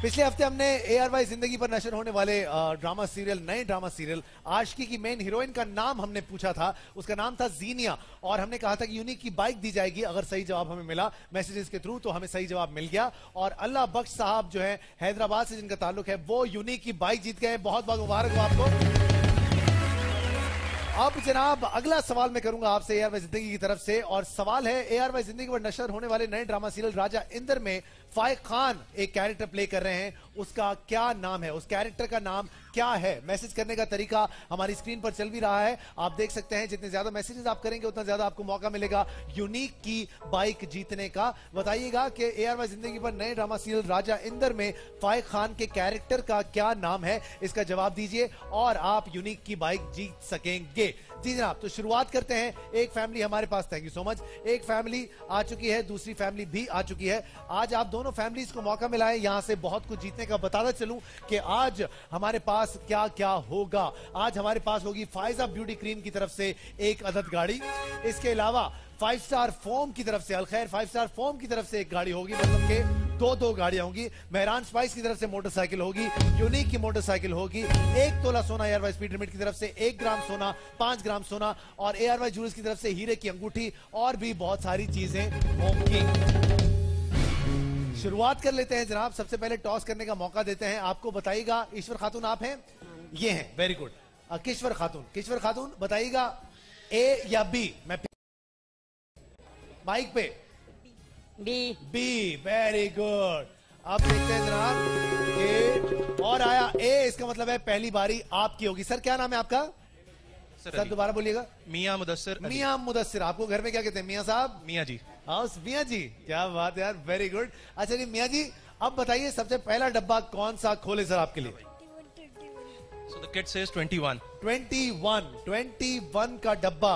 पिछले हफ्ते हमने ARY जिंदगी पर नशर होने वाले ड्रामा सीरियल, नए ड्रामा सीरियल आशिकी की मेन हीरोइन का नाम हमने पूछा था। उसका नाम था जीनिया और हमने कहा था कि यूनिक की बाइक दी जाएगी अगर सही जवाब हमें मिला मैसेजेस के थ्रू। तो हमें सही जवाब मिल गया और अल्लाह बख्श साहब जो है हैदराबाद से जिनका ताल्लुक है, वो यूनिक की बाइक जीत गए। बहुत बहुत मुबारक हो आपको। अब जनाब अगला सवाल मैं करूंगा आपसे ARY जिंदगी की तरफ से, और सवाल है ARY जिंदगी पर नशर होने वाले नए ड्रामा सीरियल राजा इंदर में फाइक खान एक कैरेक्टर प्ले कर रहे हैं, उसका क्या नाम है? उस कैरेक्टर का नाम क्या है? मैसेज करने का तरीका हमारी स्क्रीन पर चल भी रहा है, आप देख सकते हैं। जितने ज्यादा मैसेजेस आप करेंगे उतना ज्यादा आपको मौका मिलेगा यूनिक की बाइक जीतने का। बताइएगा कि ARY जिंदगी पर नए ड्रामा सीरियल राजा इंदर में फाइक खान के कैरेक्टर का क्या नाम है, इसका जवाब दीजिए और आप यूनिक की बाइक जीत सकेंगे। जी जनाब, तो शुरुआत करते हैं। एक फैमिली हमारे पास, थैंक यू सो मच, एक फैमिली आ चुकी है, दूसरी फैमिली भी आ चुकी है। आज आप दोनों फैमिलीज को मौका मिला है यहां से बहुत कुछ जीतने का। बताता चलूं कि आज हमारे पास क्या क्या होगा। आज हमारे पास होगी फायजा ब्यूटी क्रीम की तरफ से 1 अदद गाड़ी। इसके अलावा 5 स्टार फोम की तरफ से, अलखैर 5 स्टार फोम की तरफ से 1 गाड़ी होगी, मतलब के 2 गाड़ियां होंगी। मेहरान स्पाइस की तरफ से मोटरसाइकिल होगी, यूनिक की मोटरसाइकिल होगी। 1 तोला सोना ARY स्पीड लिमिट की तरफ से, 1 ग्राम सोना, 5 ग्राम सोना और ARY ज्वेलर्स की तरफ से हीरे की अंगूठी और भी बहुत सारी चीजें होंगी। शुरुआत कर लेते हैं जनाब। सबसे पहले टॉस करने का मौका देते हैं आपको। बताइएगा, ईश्वर खातून आप हैं? ये हैं, वेरी गुड। किश्वर खातून, किश्वर खातून बताइएगा A या B? मैं माइक पे बी, वेरी गुड। अब देखते हैं जनाब, ए और आया A, इसका मतलब है पहली बारी आपकी होगी। सर क्या नाम है आपका? सर दोबारा बोलिएगा। मियां मुदस्सिर। मियां मुदस्सिर। आपको घर में क्या कहते हैं? मियां साहब? मियां जी। हाउस मियां जी, क्या बात है यार, वेरी गुड। अच्छा जी मियां जी, अब बताइए सबसे पहला डब्बा कौन सा खोले सर आपके लिए? So the kid says 21. 21 का डब्बा।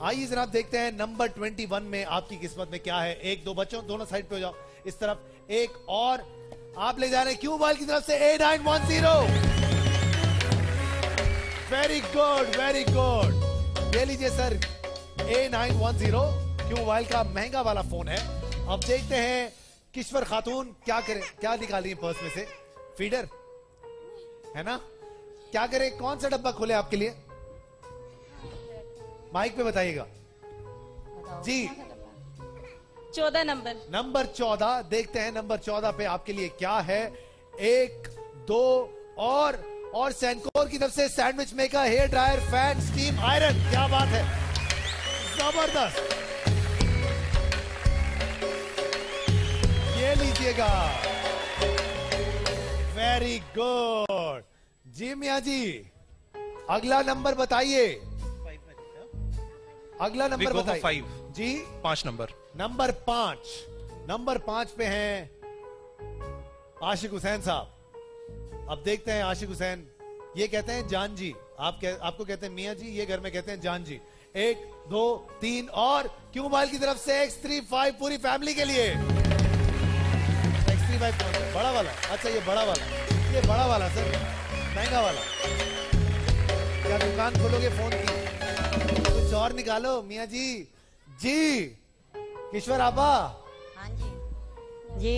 आइए जनाब देखते हैं नंबर 21 में आपकी किस्मत में क्या है। 1 2 बच्चों दोनों साइड पे हो जाओ, इस तरफ एक और आप ले जा रहे हैं क्यू मोबाइल की तरफ से A910। Very good, very good. ले लीजिए सर A910, क्यू मोबाइल का महंगा वाला फोन है। अब देखते हैं किश्वर खातून क्या करें, क्या निकाली पर्स में से? फीडर है ना? क्या करें, कौन सा डब्बा खोले आपके लिए? माइक पे बताइएगा जी। 14 नंबर। नंबर 14, देखते हैं नंबर 14 पे आपके लिए क्या है। 1 2 और सेंकोर की तरफ से sandwich maker, hair dryer, fan, steam iron. क्या बात है, जबरदस्त। ये लीजिएगा, वेरी गुड। जी मियां जी, अगला नंबर बताइए, अगला नंबर बताइए। 5 जी 5 नंबर। नंबर 5, नंबर 5 पे हैं आशिक हुसैन साहब। अब देखते हैं आशिक हुसैन, ये कहते हैं जान जी, आपको कहते हैं मियां जी, ये घर में कहते हैं जान जी। 1 2 3 और क्यू मोबाइल की तरफ से X35 पूरी फैमिली के लिए। X35 कौन सा? बड़ा वाला? अच्छा ये बड़ा वाला, ये बड़ा वाला सर, महंगा वाला। क्या दुकान खोलोगे फोन की? कुछ और निकालो मियां जी। जी किश्वर आपा। हाँ जी।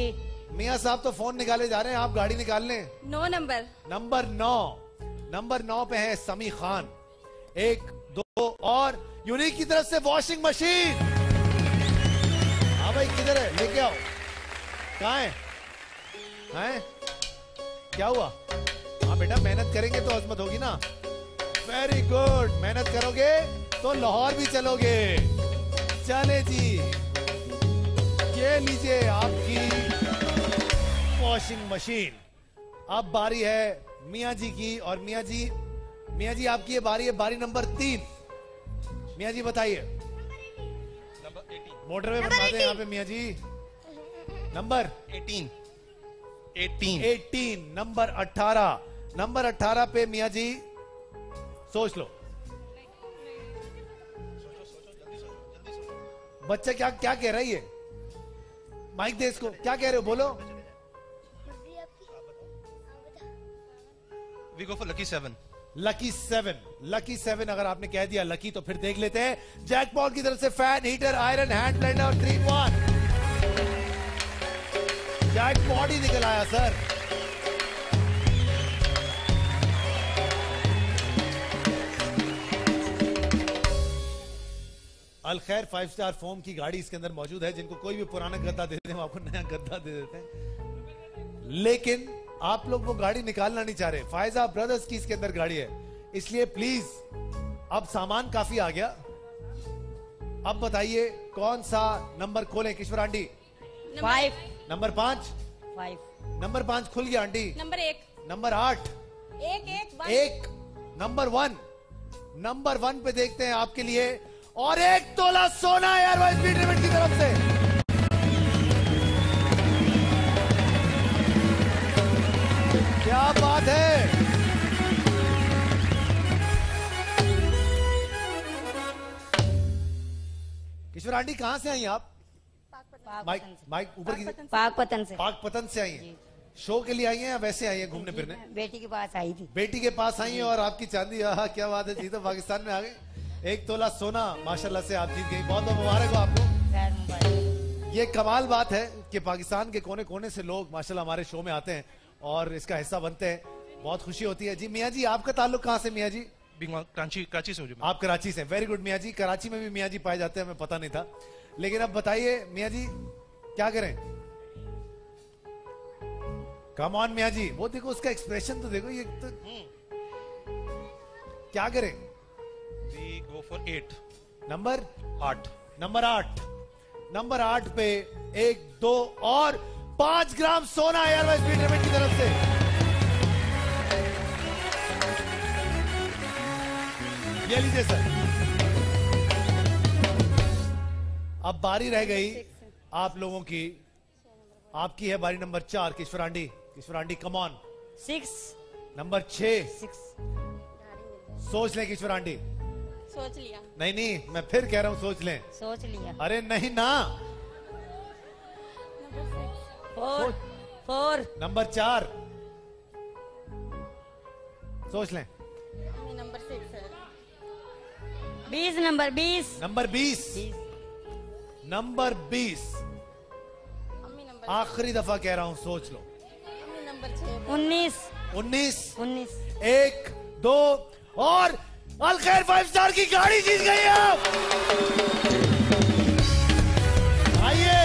मियां साहब तो फोन निकाले जा रहे हैं, आप गाड़ी निकाल लें। 9 नंबर। नंबर 9, नंबर 9 पे है समी खान। 1 2 और यूनिक की तरफ से वॉशिंग मशीन। हाँ भाई किधर है, लेके आओ। कहाँ है? हैं? क्या हुआ? हाँ बेटा मेहनत करेंगे तो अजमत होगी ना। वेरी गुड, मेहनत करोगे तो लाहौर भी चलोगे। चले जी, ये लीजिए आपकी वॉशिंग मशीन। अब बारी है मियां जी की, और मियां जी आपकी ये बारी है, बारी नंबर 3। मियां जी बताइए। मोटरवे बनवा दें यहाँ पे मियां जी। नंबर 18, नंबर 18, नंबर 18 पे मियां जी सोच लो। बच्चा क्या क्या कह रहा है ये? माइक दे इसको, क्या कह रहे हो, बोलो। We go for lucky 7. Lucky 7, lucky 7 अगर आपने कह दिया लकी तो फिर देख लेते हैं। जैकपॉट की तरफ से fan, heater, iron, hand blender और 3-in-1। जैकपॉट ही निकल आया सर। अलखैर 5 स्टार फोम की गाड़ी इसके अंदर मौजूद है। जिनको कोई भी पुराना गद्दा दे देते हैं, आपको नया गद्दा दे देते हैं। लेकिन आप लोग वो गाड़ी निकालना नहीं चाह रहे। फायजा ब्रदर्स की इसके अंदर गाड़ी है, इसलिए प्लीज, अब सामान काफी आ गया। अब बताइए कौन सा नंबर खोलें किश्वर आंटी? 5। नंबर 5। 5। नंबर 5 खुल गया aunty. Number 1। Number 8। 1 number 1, number 1 पे देखते हैं आपके लिए, और 1 तोला सोना एयरवाइज स्पीड लिमिट की तरफ से। क्या बात है, किशोर आंटी कहां से आई आप? माइक ऊपर की। पाकपतन से। पाकपतन से आई हैं। शो के लिए आई हैं या वैसे आई हैं घूमने फिरने? बेटी के पास आई थी। बेटी के पास आई हैं, और आपकी चांदी, क्या बात है जी, तो पाकिस्तान में आ गए। 1 तोला सोना माशाल्लाह से आप जीत गई। बहुत बहुत मुबारक हो आपको। ये कमाल बात है कि पाकिस्तान के कोने कोने से लोग माशाल्लाह हमारे शो में आते हैं और इसका हिस्सा बनते हैं। बहुत खुशी होती है। जी मियां जी, आपका ताल्लुक कहाँ से मियां जी? कराची से। आप कराची से, वेरी गुड मियां जी। कराची में भी मियां जी पाए जाते हैं, हमें पता नहीं था। लेकिन अब बताइए मियां जी क्या करें? कम ऑन मियां जी, वो देखो उसका एक्सप्रेशन तो देखो, ये तो क्या करें? We go for 8. Number 8। Number 8, number 8 पे 1 2 और 5 ग्राम सोना एयरवाइज स्पीड लिमिट की तरफ से। ये लीजिए सर। अब बारी रह गई आप लोगों की, आपकी है बारी number 4 Kishwar aunty. Kishwar aunty come on. 6। Number 6। सोच लें किश्वर आंटी। सोच लिया। नहीं, मैं फिर कह रहा हूं सोच लें। सोच लिया। अरे नहीं ना। 4। नंबर 4 सोच लें। नंबर 6 है। 20 नंबर 20। नंबर 20। नंबर 20 आखिरी दफा कह रहा हूं, सोच लो। नंबर 6। 19। 19। 1 2 और अलखैर 5 स्टार की गाड़ी जीत गई आप। आइए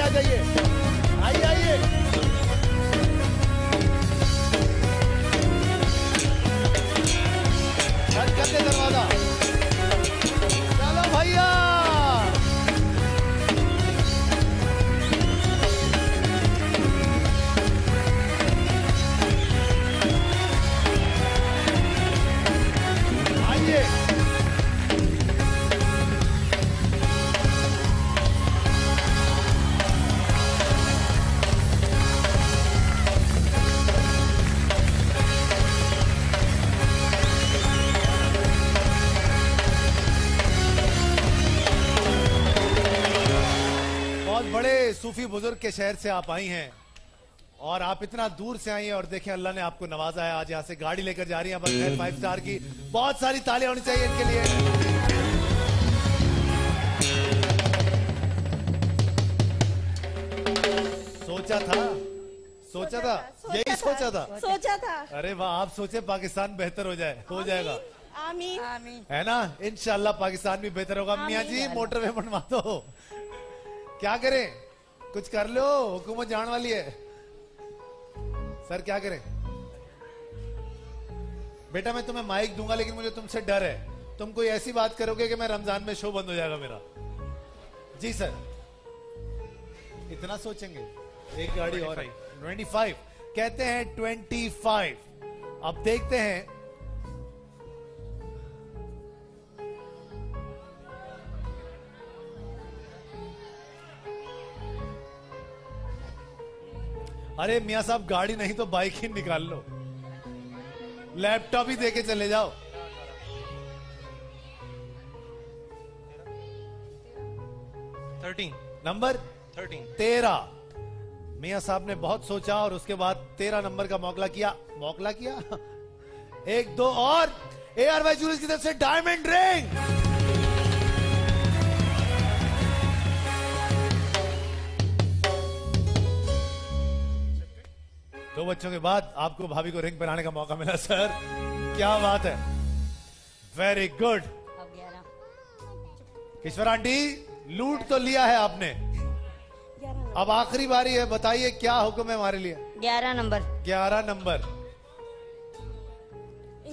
आ जाइए, आइए आइए। बंद कर दे दरवाजा। चलो भैया, आइए। बहुत बड़े सूफी बुजुर्ग के शहर से आप आई हैं और आप इतना दूर से आई हैं और देखें अल्लाह ने आपको नवाजा है। आज यहाँ से गाड़ी लेकर जा रही हैं बस 5 स्टार की। बहुत सारी तालियां होनी चाहिए इनके लिए। सोचा था यही सोचा था। अरे वाह, आप सोचे पाकिस्तान बेहतर हो जाए, हो जाएगा। आमीन आमीन। है ना, इंशाल्लाह पाकिस्तान भी बेहतर होगा। मियाँ जी मोटरवे बनवा दो। क्या करें, कुछ कर लो, हुकूमत जाने वाली है। सर क्या करें? बेटा मैं तुम्हें माइक दूंगा लेकिन मुझे तुमसे डर है, तुम कोई ऐसी बात करोगे कि मैं रमजान में शो बंद हो जाएगा मेरा। जी सर, इतना सोचेंगे। एक गाड़ी और 25 कहते हैं 25। अब देखते हैं अरे मियां साहब गाड़ी नहीं तो बाइक ही निकाल लो, लैपटॉप ही देके चले जाओ। नंबर 13। मियां साहब ने बहुत सोचा और उसके बाद 13 नंबर का मौकला किया। 1 2 और ARY ज्वेलर्स की तरफ से डायमंड रिंग। दो बच्चों के बाद आपको भाभी को रिंग पहनाने का मौका मिला सर, क्या बात है, वेरी गुड। किश्वर आंटी लूट तो लिया है आपने, अब आखिरी बारी है, बताइए क्या हुक्म है हमारे लिए? 11 नंबर। 11 नंबर,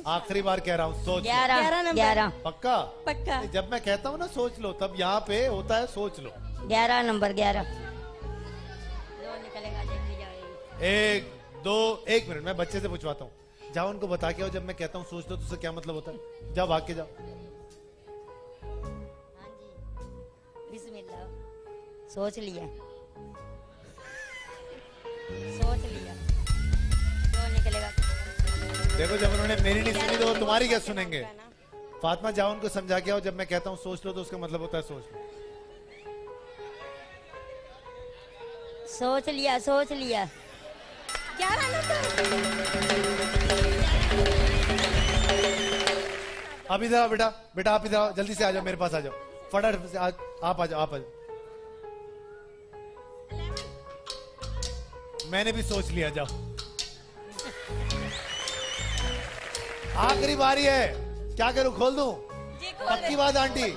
आखिरी बार कह रहा हूँ, सोच। 11 पक्का? पक्का। जब मैं कहता हूँ ना सोच लो, तब यहाँ पे होता है सोच लो। 11 नंबर 11। 1 2 1 मिनट, मैं बच्चे से पूछवाता हूँ। जाओ उनको बता के आओ, जब मैं कहता हूँ सोच लो तो उससे क्या मतलब होता है। जाओ भाग के जाओ। बिस्मिल्लाह। सोच लिया, सोच लिया, जो निकलेगा। देखो जब उन्होंने मेरी नहीं सुनी तो वो तुम्हारी क्या सुनेंगे। फातिमा जाओ उनको समझा के आओ, जब मैं कहता हूँ सोच लो तो उसका मतलब होता है सोच लो। सोच लिया, सोच लिया। 11 नंबर। अब इधर आओ बेटा, बेटा आप इधर आओ, जल्दी से आ जाओ, मेरे पास आ जाओ, फटाफट से आप आ जाओ, आप आ जाओ। मैंने भी सोच लिया, जाओ। आखिरी बारी है, क्या करूं, खोल दूं? पक्की बात आंटी?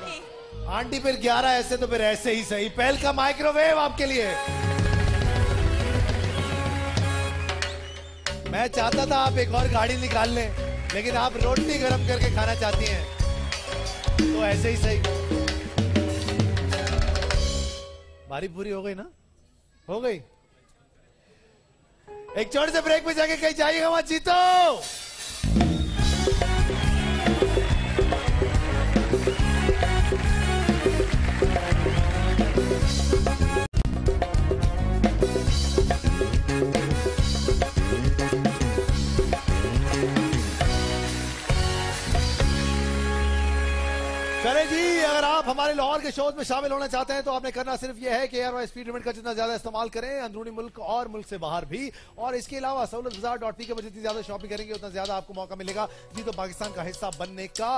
आंटी फिर 11 ऐसे तो फिर ऐसे ही सही। पहल का माइक्रोवेव आपके लिए। मैं चाहता था आप एक और गाड़ी निकाल लें, लेकिन आप रोटी गरम करके खाना चाहती हैं, तो ऐसे ही सही। बारी पूरी हो गई ना? हो गई। एक छोटे से ब्रेक में जाके कहीं जाइएगा मत, जीतो। चले जी, अगर आप हमारे लाहौर के शोज में शामिल होना चाहते हैं तो आपने करना सिर्फ यह है कि ARY स्पीड लिमिट का जितना ज्यादा इस्तेमाल करें, अंदरूनी मुल्क और मुल्क से बाहर भी, और इसके अलावा सहूलतबाजार.p के जितनी ज्यादा शॉपिंग करेंगे उतना ज्यादा आपको मौका मिलेगा जी तो पाकिस्तान का हिस्सा बनने का।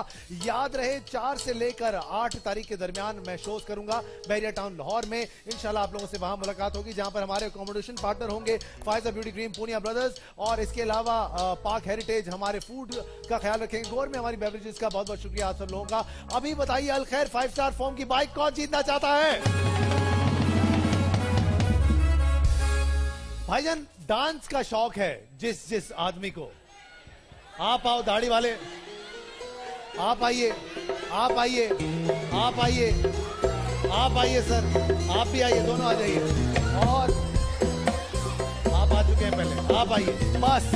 याद रहे 4 से लेकर 8 तारीख के दरमियान मैं शोज करूंगा बहरिया टाउन लाहौर में। इंशाल्लाह आप लोगों से वहां मुलाकात होगी, जहां पर हमारे अकोमोडेशन पार्टनर होंगे Faiza beauty cream, Poonia brothers, और इसके अलावा पाक हेरिटेज हमारे फूड का ख्याल रखेंगे, गोर में हमारी बेवरेजेस का बहुत बहुत शुक्रिया आप सब लोगों का। अभी बताइए अलखैर 5 स्टार फॉर्म की बाइक कौन जीतना चाहता है? भाईजान डांस का शौक है जिस आदमी को, आप आओ दाढ़ी वाले, आप आइए, आप आइए, आप आइए, आप आइए सर, आप भी आइए, दोनों आ जाइए। और आप आ चुके हैं पहले, आप आइए। बस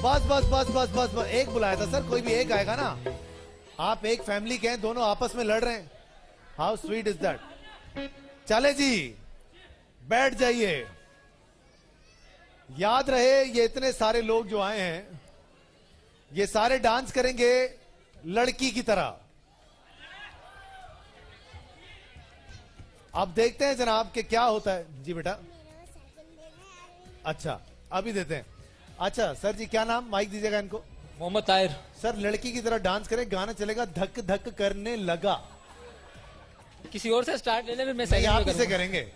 बस बस बस बस बस बस एक बुलाया था सर, कोई भी एक आएगा ना। आप एक फैमिली के हैं, दोनों आपस में लड़ रहे हैं। How sweet is that. चले जी, बैठ जाइए। याद रहे ये इतने सारे लोग जो आए हैं, ये सारे डांस करेंगे लड़की की तरह। अब देखते हैं जनाब कि क्या होता है। जी बेटा, अच्छा अभी देते हैं। अच्छा सर जी, क्या नाम, माइक दीजिएगा इनको। मोहम्मद ताहिर। सर लड़की की तरह डांस करें, गाना चलेगा धक धक करने लगा। किसी और से स्टार्ट ले ले, फिर मैं नहीं, सही आप इसे करेंगे।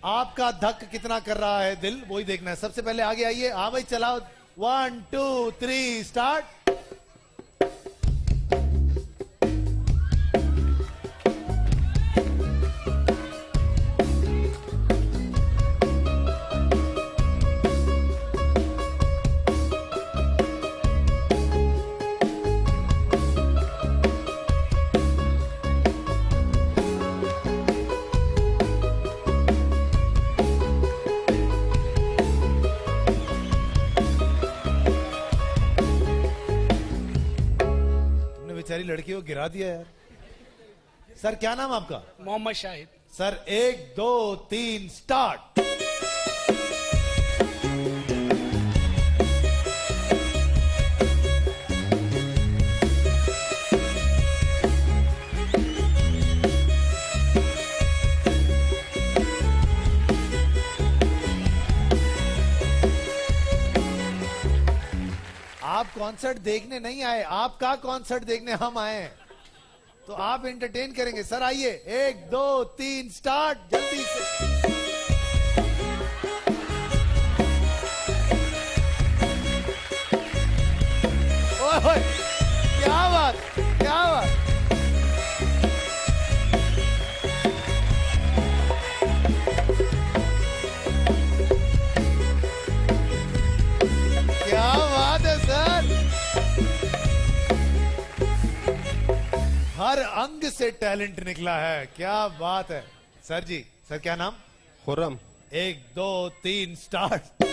आपका धक कितना कर रहा है दिल, वही देखना है। सबसे पहले आगे आइए। हाँ भाई चलाओ, 1 2 3 स्टार्ट। बेचारी लड़की को गिरा दिया यार। सर क्या नाम आपका? मोहम्मद शाहिद। Sir 1 2 3 start. आप कॉन्सर्ट देखने नहीं आए, आपका कॉन्सर्ट देखने हम आए हैं, तो आप एंटरटेन करेंगे। सर आइए, 1 2 3 स्टार्ट, जल्दी से। ओए क्या बात, क्या बात। क्या बात है सर, हर अंग से टैलेंट निकला है, क्या बात है। सर जी, सर क्या नाम? खुर्रम। 1 2 3 स्टार्ट।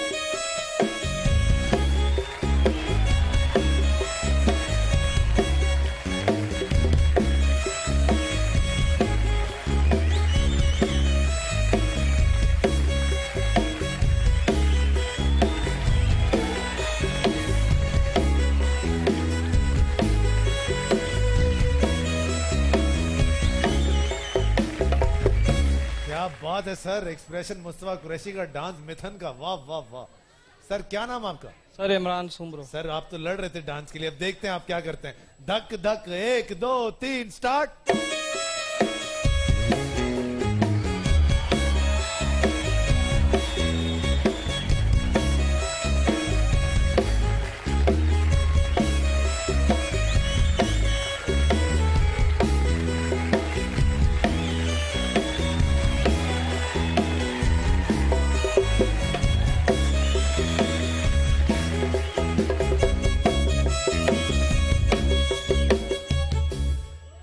क्या बात है सर, एक्सप्रेशन मुस्तफा कुरैशी का, डांस मिथन का, वाह वाह वाह। सर क्या नाम आपका? सर इमरान सुमरो। सर आप तो लड़ रहे थे डांस के लिए, अब देखते हैं आप क्या करते हैं। धक धक 1 2 3 स्टार्ट।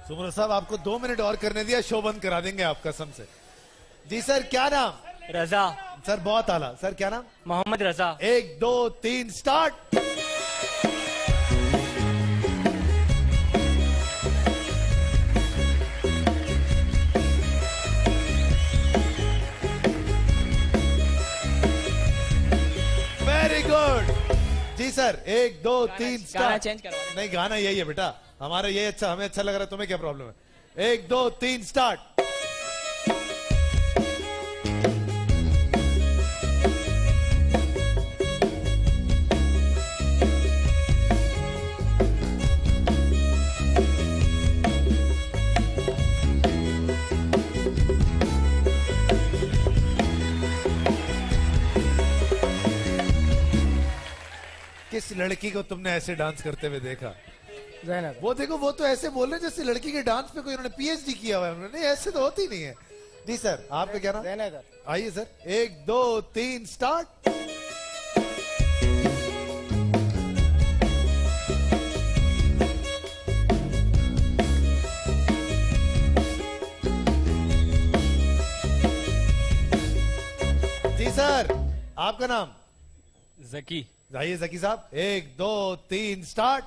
सुमरो साहब आपको 2 मिनट और करने दिया, शो बंद करा देंगे आप कसम से। जी सर क्या नाम? रजा। सर बहुत आला। सर क्या नाम? Mohammad Raza. 1 2 3 start. Very good. जी सर 1 2 3 स्टार्ट। गाना चेंज करवा। नहीं गाना यही है बेटा, हमारा यही अच्छा, हमें अच्छा लग रहा है, तुम्हें क्या प्रॉब्लम है? 1 2 3 स्टार्ट। किस लड़की को तुमने ऐसे डांस करते हुए देखा? ज़ैनब। वो देखो, वो तो ऐसे बोल रहे जैसे लड़की के डांस पे कोई उन्होंने पीएचडी किया हुआ है। उन्होंने, ऐसे तो होती नहीं है। जी सर, आपका क्या नाम? आइए सर, 1 2 3 स्टार्ट। जी सर, आपका नाम? जकी। आइए जकी साहब, 1 2 3 स्टार्ट।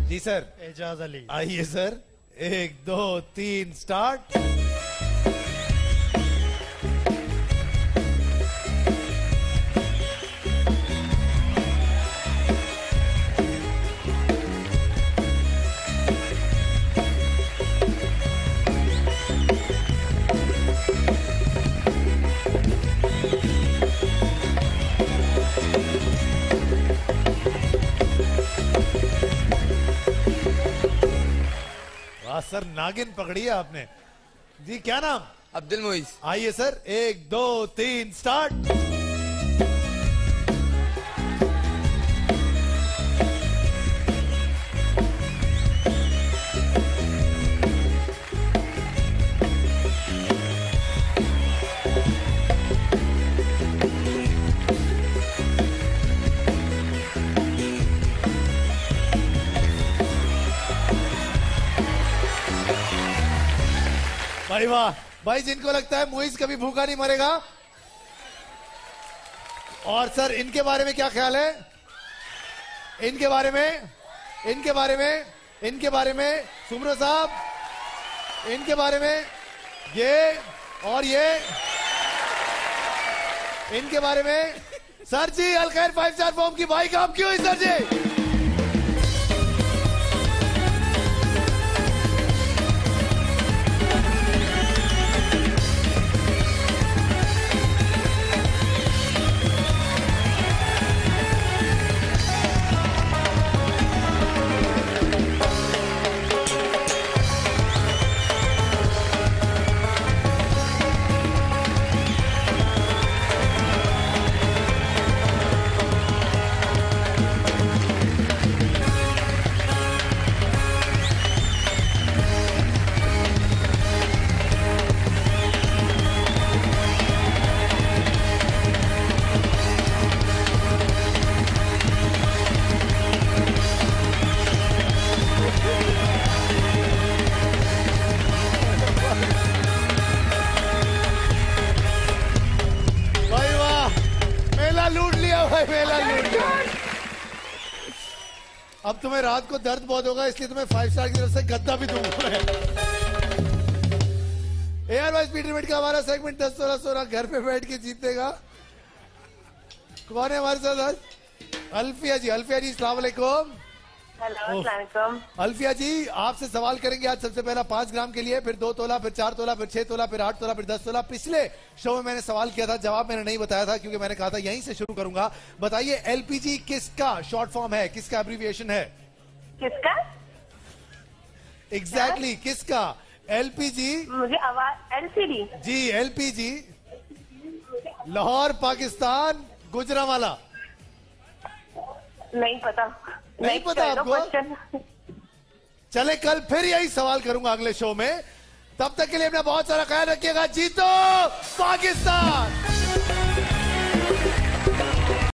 जी सर, एजाज अली। आइए सर, 1 2 3 स्टार्ट। सर नागिन पकड़ी है आपने। जी क्या नाम? अब्दुल मोइस। आइए सर, 1 2 3 स्टार्ट। भाई वाह भाई, जिनको लगता है मुइज कभी भूखा नहीं मरेगा। और सर इनके बारे में क्या ख्याल है? इनके बारे में सुमरो साहब, इनके बारे में ये और ये, इनके बारे में सर जी अलखैर 5 स्टार फॉर्म की बाइक आपकी हुई सर जी। अब तुम्हें रात को दर्द बहुत होगा, इसलिए तुम्हें 5 स्टार की तरफ से गद्दा भी दूंगा। एयर वाइज स्पीड लिमिट का हमारा सेगमेंट 10-16 घर पे बैठ के जीतेगा। कौन है हमारे साथ आज? अल्फिया जी। अल्फिया जी अस्सलाम वालेकुम। अल्फिया जी आपसे सवाल करेंगे आज सबसे पहला 5 ग्राम के लिए, फिर 2 तोला, फिर 4 तोला, फिर 6 तोला, फिर 8 तोला, फिर 10 तोला। पिछले शो में मैंने सवाल किया था, जवाब मैंने नहीं बताया था क्योंकि मैंने कहा था यहीं से शुरू करूंगा। बताइए एलपीजी किसका शॉर्ट फॉर्म है, किसका एब्रीविएशन है? किसका? एग्जैक्टली किसका? एलपीजी। मुझे आवाज एलसीडी। जी एलपीजी, लाहौर पाकिस्तान गुजरांवाला। नहीं पता। नहीं पता आपको? चले कल फिर यही सवाल करूंगा अगले शो में। तब तक के लिए अपना बहुत सारा ख्याल रखिएगा। जीतो पाकिस्तान।